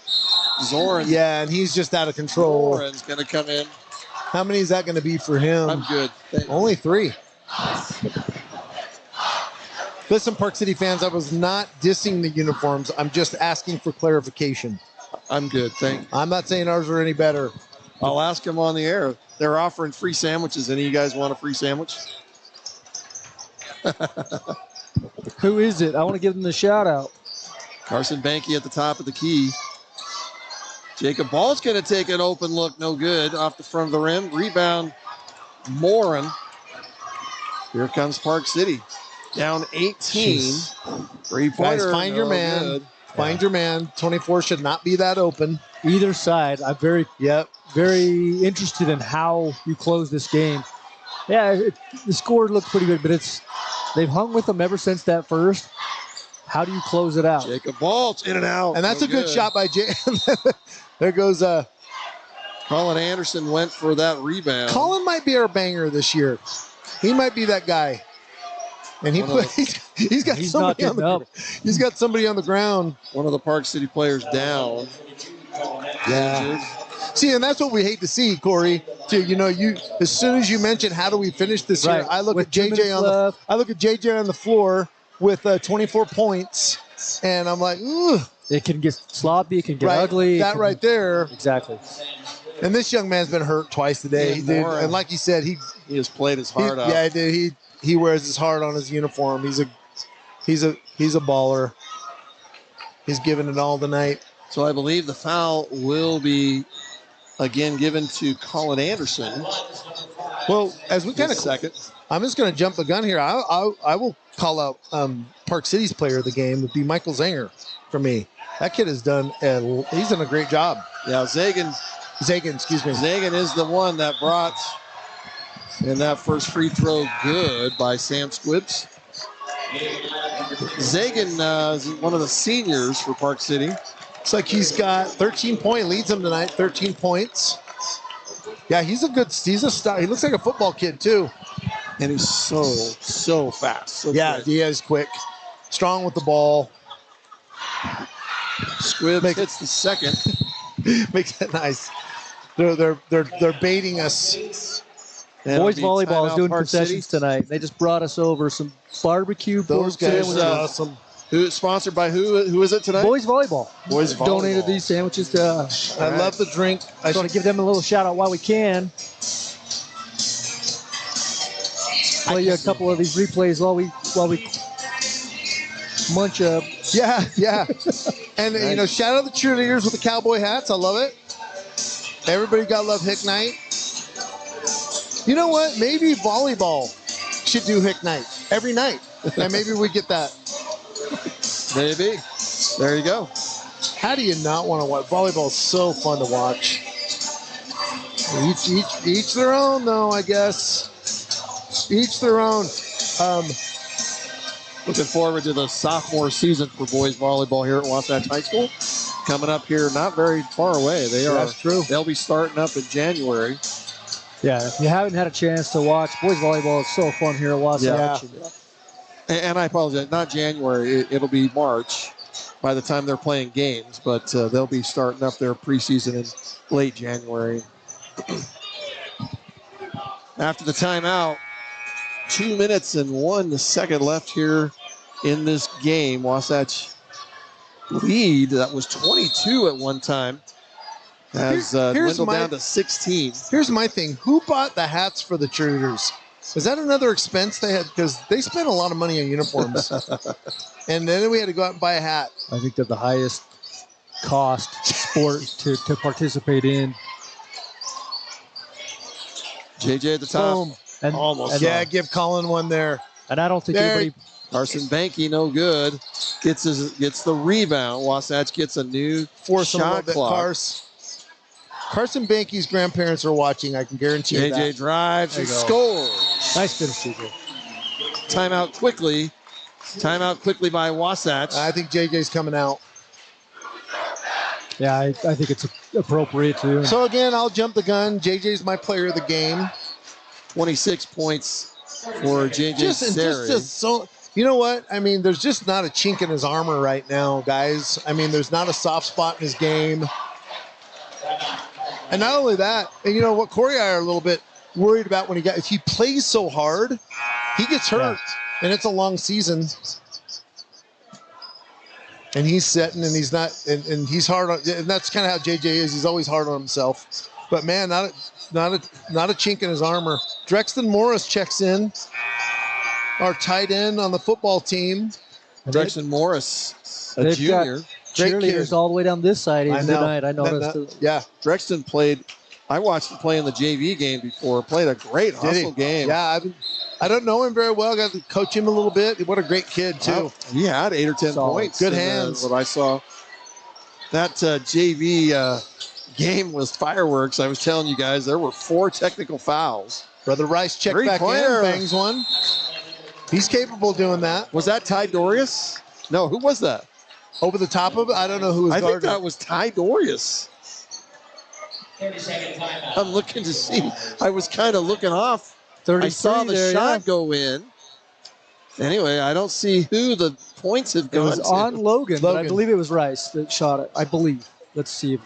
Zoran.
Yeah, and he's just out of control.
Zoran's going to come in.
How many is that going to be for him?
I'm good.
Only 3. Listen, Park City fans, I was not dissing the uniforms. I'm just asking for clarification.
I'm good, thank you.
I'm not saying ours are any better.
I'll ask them on the air. They're offering free sandwiches. Any of you guys want a free sandwich?
Who is it? I want to give them the shout out.
Carson Banky at the top of the key. Jacob Ball's going to take an open look, no good, off the front of the rim. Rebound, Morin. Here comes Park City. Down 18. 3-pointer.
Guys, find your man.
Good.
Find your man. 24 should not be that open.
Either side, I'm very interested in how you close this game. Yeah, the score looks pretty good, but they've hung with them ever since that first. How do you close it out?
Jacob Balch in and out.
And that's a good shot by Jay. There goes
Colin Anderson went for that rebound.
Colin might be our banger this year. He might be that guy. And he's got somebody on the ground.
One of the Park City players down.
Yeah. See, and that's what we hate to see, Corey. Too, as soon as you mention how do we finish this year, I look at JJ on the floor with 24 points, and I'm like, ooh.
It can get sloppy. It can get ugly.
That right there.
Exactly.
And this young man's been hurt twice today. And like you said, he
has played his heart out.
Yeah, he did. He wears his heart on his uniform. He's a baller. He's giving it all tonight.
So I believe the foul will be again given to Colin Anderson.
Well, as we kind of
second,
I'm just going to jump the gun here. I will call out Park City's player of the game would be Michael Zanger for me. That kid has done he's done a great job.
Yeah, Zagan,
excuse me.
Zagan is the one that brought in that first free throw good by Sam Squibbs. Zagan is one of the seniors for Park City.
Looks like he's got 13 points, leads them tonight, 13 points. Yeah, he's a star. He looks like a football kid too.
And he's so fast. So
yeah,
quick.
he is quick. Strong with the ball.
Squibbs hits the second.
Makes it nice. They're baiting us.
Boys volleyball is doing concessions tonight. They just brought us over some barbecue.
Those guys are awesome.
Who sponsored by who is it tonight?
Boys volleyball.
Boys volleyball
donated these sandwiches to us.
I love the drink.
I just want to give them a little shout out while we can. Play you a couple of these replays while we munch up.
Yeah. And
nice.
Shout out the cheerleaders with the cowboy hats. I love it. Everybody got love Hick Night. You know what? Maybe volleyball should do Hick Night every night, and maybe we get that.
Maybe. There you go.
How do you not want to watch? Volleyball is so fun to watch. Each their own, though, I guess. Each their own.
Looking forward to the sophomore season for boys volleyball here at Wasatch High School. Coming up here not very far away.
That's true.
They'll be starting up in January.
Yeah, if you haven't had a chance to watch, boys volleyball is so fun here at Wasatch.
Yeah.
And I apologize, not January. It'll be March by the time they're playing games, but they'll be starting up their preseason in late January. After the timeout, 2 minutes and 1 second left here in this game. Wasatch lead that was 22 at one time has dwindled down to 16.
Here's my thing. Who bought the hats for the cheerleaders? Is that another expense they had? Because they spent a lot of money on uniforms. And then we had to go out and buy a hat.
I think they're the highest cost sport to participate in.
JJ at the top.
Boom.
And,
Almost.
And, give Colin one there.
And I don't think anybody...
Carson Banky, no good. Gets the rebound. Wasatch gets a new shot clock.
Carson Banky's grandparents are watching. I can guarantee you that.
JJ drives and scores.
Nice finish, JJ.
Timeout quickly by Wasatch.
I think JJ's coming out.
Yeah, I think it's appropriate to.
So again, I'll jump the gun. JJ's my player of the game.
26 points for JJ Seri.
So, you know what? I mean, there's just not a chink in his armor right now, guys. I mean, there's not a soft spot in his game. And not only that, and you know what, Corey and I are a little bit worried about when he plays so hard, he gets hurt, and it's a long season. And he's setting, and he's not, and he's hard on, and that's kind of how JJ is. He's always hard on himself. But man, not a chink in his armor. Drexton Morris checks in, our tight end on the football team.
Drexton Morris, a junior.
Cheerleaders all the way down this side tonight. I noticed.
Yeah.
Drexton played I watched him play in the JV game before. Played a great hustle game.
Yeah, I don't know him very well. Got to coach him a little bit. What a great kid, too.
Well, he had 8 or 10 points.
Good hands.
What I saw. That JV game was fireworks. I was telling you guys there were 4 technical fouls.
Brother Rice checked back in, bangs one. He's capable of doing that.
Was that Ty Dorius? No, who was that?
Over the top of it? I don't know who was guarding.
I think that was Ty Dorius.
30-second timeout.
I'm looking to see. I was kind of looking off.
33
I saw the
there,
shot go in. Anyway, I don't see who the points have
It
gone
was
to.
on Logan, but I believe it was Rice that shot it. I believe. Let's see.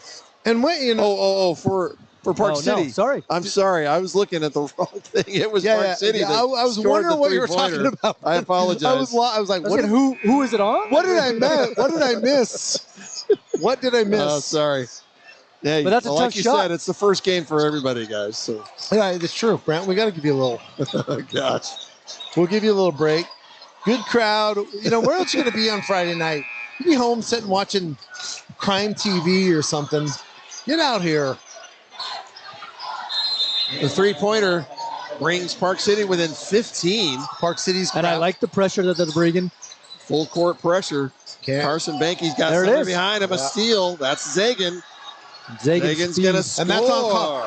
And what, you know.
For Park City.
No, sorry.
I'm sorry. I was looking at the wrong thing. It was Park City.
Yeah, I was wondering what you were talking about.
I apologize.
I was like,
who is it on?
What did I miss? What did I miss? What did I miss?
Oh, sorry. Yeah,
but that's a
like
tough
you
shot.
said, it's the first game for everybody, guys. So
yeah, it's true, Brent. We got to give you a little.
Oh, gosh.
We'll give you a little break. Good crowd. You know, where else you going to be on Friday night? You be home sitting watching crime TV or something. Get out here.
The three-pointer brings Park City within 15.
Park City's crowd.
And I like the pressure that they're bringing.
Full court pressure. Carson Banky's got somebody behind him. A steal. That's Zagan. Zagan's gonna score.
And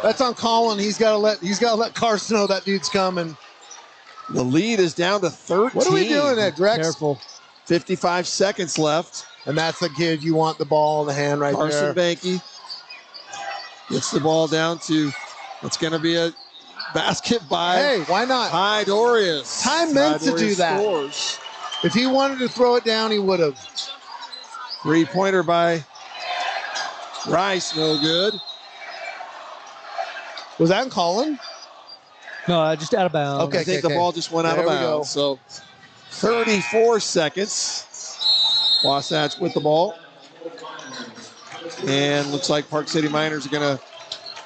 that's on Colin. He's got to let Carson know that dude's coming.
The lead is down to 13.
What are we doing there, Drex?
Careful.
55 seconds left.
And that's the kid you want the ball in the hand right
Carson
there.
Banky gets the ball down to, it's going to be a basket by
Hey, why not?
Ty Dorius.
Ty meant to do that.
Scores.
If he wanted to throw it down, he would have.
Three-pointer by Rice, no good.
Was that in Colin?
No, just out of bounds.
Okay.
I think the ball just went out of bounds. So 34 seconds. Wasatch with the ball. And looks like Park City Miners are going to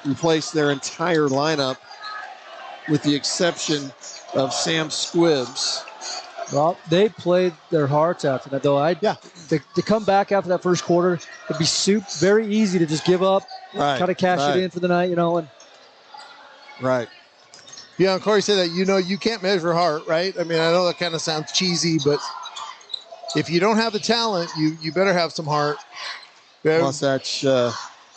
replace their entire lineup with the exception of Sam Squibbs.
Well, they played their hearts out tonight, though. To come back after that first quarter, it'd be very easy to just give up, kind of cash it in for the night, and.
Right.
Yeah, and Corey said that, you can't measure heart, right? I mean, I know that kind of sounds cheesy, but if you don't have the talent, you better have some heart.
Wasatch,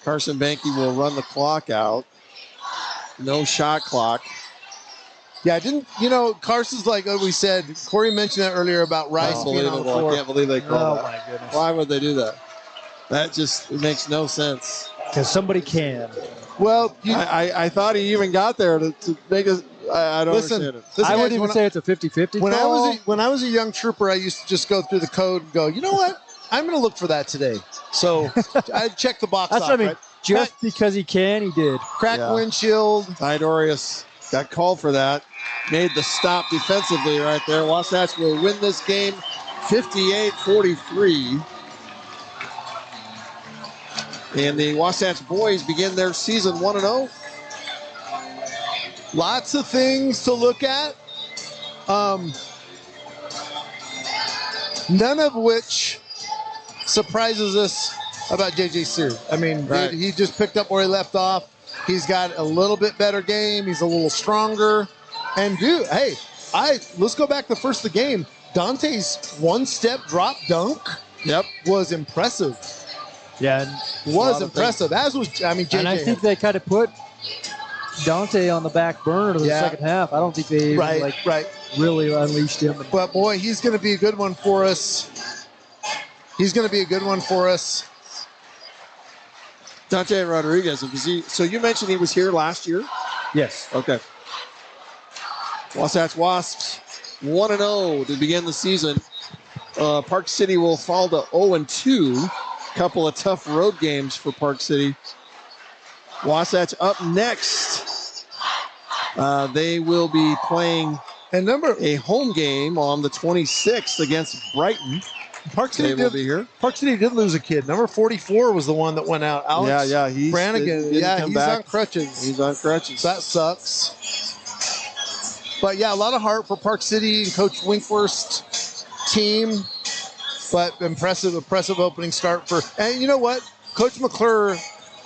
Carson Banky will run the clock out. No shot clock.
Yeah, Carson's like what we said. Corey mentioned that earlier about Rice being on the floor.
I can't believe they called that.
Oh, my goodness.
Why would they do that? That just makes no sense.
Because somebody can.
Well,
I thought he even got there to make us. I don't understand it.
I wouldn't even say it's a 50-50 call.
When I was a young trooper, I used to just go through the code and go, you know what? I'm going to look for that today. So I'd check the box
That's
off.
what I mean.
Right?
Just because he can, he did.
Crack windshield.
Ty Dorius got called for that. Made the stop defensively right there. Wasatch will win this game 58-43. And the Wasatch boys begin their season 1-0.
Lots of things to look at. None of which surprises us about J.J. Sear. I mean, he just picked up where he left off. He's got a little bit better game. He's a little stronger. And, let's go back to the first of the game. Dante's one-step drop dunk was impressive.
Yeah.
Was impressive. As was, JJ.
And I think they kind of put Dante on the back burner to the second half. I don't think they really unleashed him.
But, boy, he's going to be a good one for us.
Dante Rodriguez. So you mentioned he was here last year?
Yes.
Okay. Wasatch Wasps 1-0 to begin the season. Park City will fall to 0-2. Couple of tough road games for Park City. Wasatch up next. They will be playing a home game on the 26th against Brighton.
Park City
will be here.
Park City did lose a kid. Number 44 was the one that went out. Alex Brannigan. He's on crutches.
He's on crutches.
That sucks. But, a lot of heart for Park City and Coach Winkhorst's team. But impressive opening start for. And you know what? Coach McClure,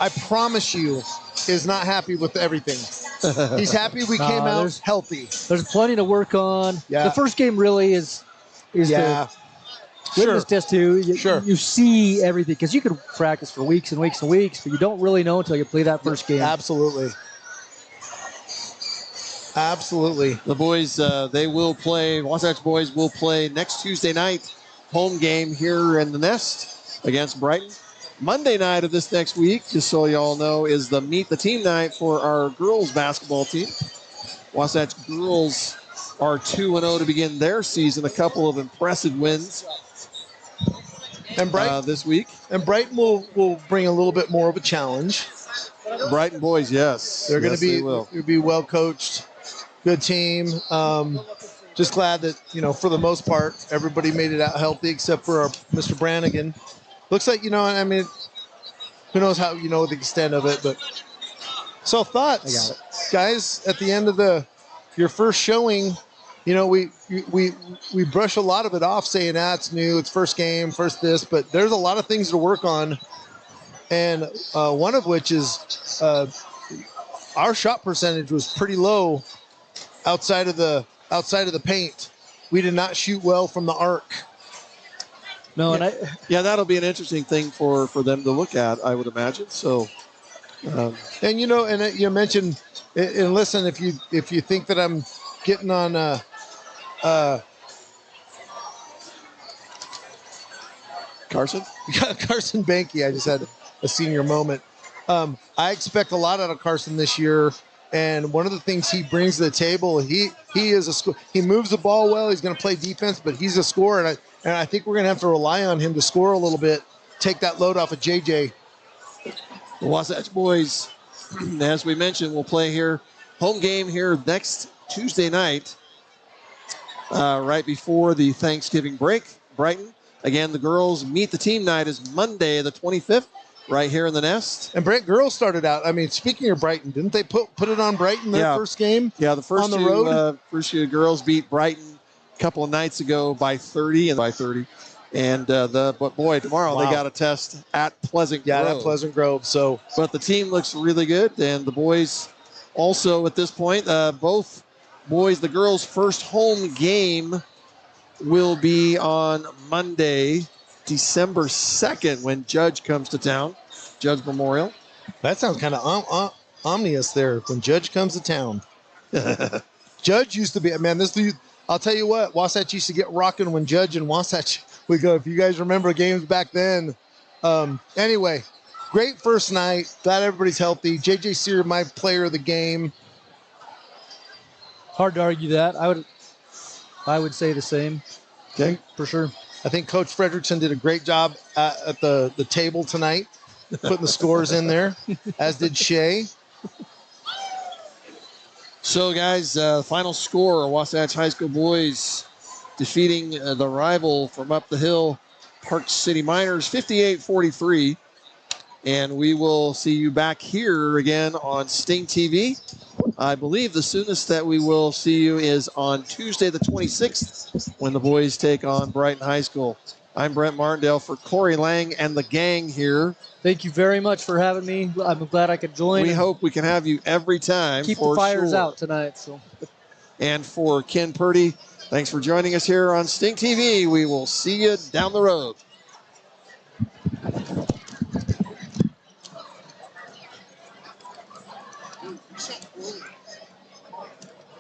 I promise you, is not happy with everything. He's happy we came out healthy.
There's plenty to work on.
Yeah.
The first game really is
Yeah.
the litmus test too.
Sure.
You see everything because you could practice for weeks and weeks and weeks, but you don't really know until you play that first game.
Absolutely. Absolutely.
The boys, they will play, Wasatch boys will play next Tuesday night, home game here in the Nest against Brighton. Monday night of this next week, just so you all know, is the Meet the Team night for our girls basketball team. Wasatch girls are 2-0 to begin their season, a couple of impressive wins
and Brighton,
this week.
And Brighton will bring a little bit more of a challenge.
Brighton boys, yes.
They're going to be well coached. Good team. Just glad that, for the most part, everybody made it out healthy except for Mr. Brannigan. Looks like, who knows how, the extent of it. But so thoughts, guys, at the end of your first showing, we brush a lot of it off saying, it's new, it's first game, first this. But there's a lot of things to work on. And one of which is our shot percentage was pretty low outside of the paint. We did not shoot well from the arc.
No,
yeah, that'll be an interesting thing for them to look at, I would imagine. So,
and you mentioned, and listen, if you think that I'm getting on
Carson
Banky, I just had a senior moment. I expect a lot out of Carson this year. And one of the things he brings to the table, he moves the ball well. He's going to play defense, but he's a scorer, and I think we're going to have to rely on him to score a little bit, take that load off of JJ.
The Wasatch boys, as we mentioned, will play here, home game here next Tuesday night, right before the Thanksgiving break. Brighton. Again, the girls Meet the Team night is Monday the 25th. Right here in the Nest.
And Brent, girls started out. I mean, speaking of Brighton, didn't they put it on Brighton their first game?
Yeah, the first
on the road.
First two girls beat Brighton a couple of nights ago by 30. And but boy, tomorrow they got a test at Pleasant Grove.
Yeah, at Pleasant Grove. So,
but the team looks really good, and the boys also at this point, both boys, the girls' first home game will be on Monday, December 2nd, when Judge comes to town, Judge Memorial.
That sounds kind of ominous there, when Judge comes to town. Judge used to be, man, I'll tell you what, Wasatch used to get rocking when Judge and Wasatch would go, if you guys remember games back then. Anyway, great first night. Glad everybody's healthy. JJ Sear, my player of the game.
Hard to argue that. I would say the same.
Okay.
For sure.
I think Coach Fredrickson did a great job at the table tonight, putting the scores in there, as did Shea.
So, guys, final score, Wasatch High School boys defeating the rival from up the hill, Park City Miners, 58-43. And we will see you back here again on StingTV. I believe the soonest that we will see you is on Tuesday the 26th when the boys take on Brighton High School. I'm Brent Martindale for Corey Lang and the gang here.
Thank you very much for having me. I'm glad I could join.
We hope we can have you every time.
Keep the fires out tonight. So.
And for Ken Purdy, thanks for joining us here on StingTV. We will see you down the road.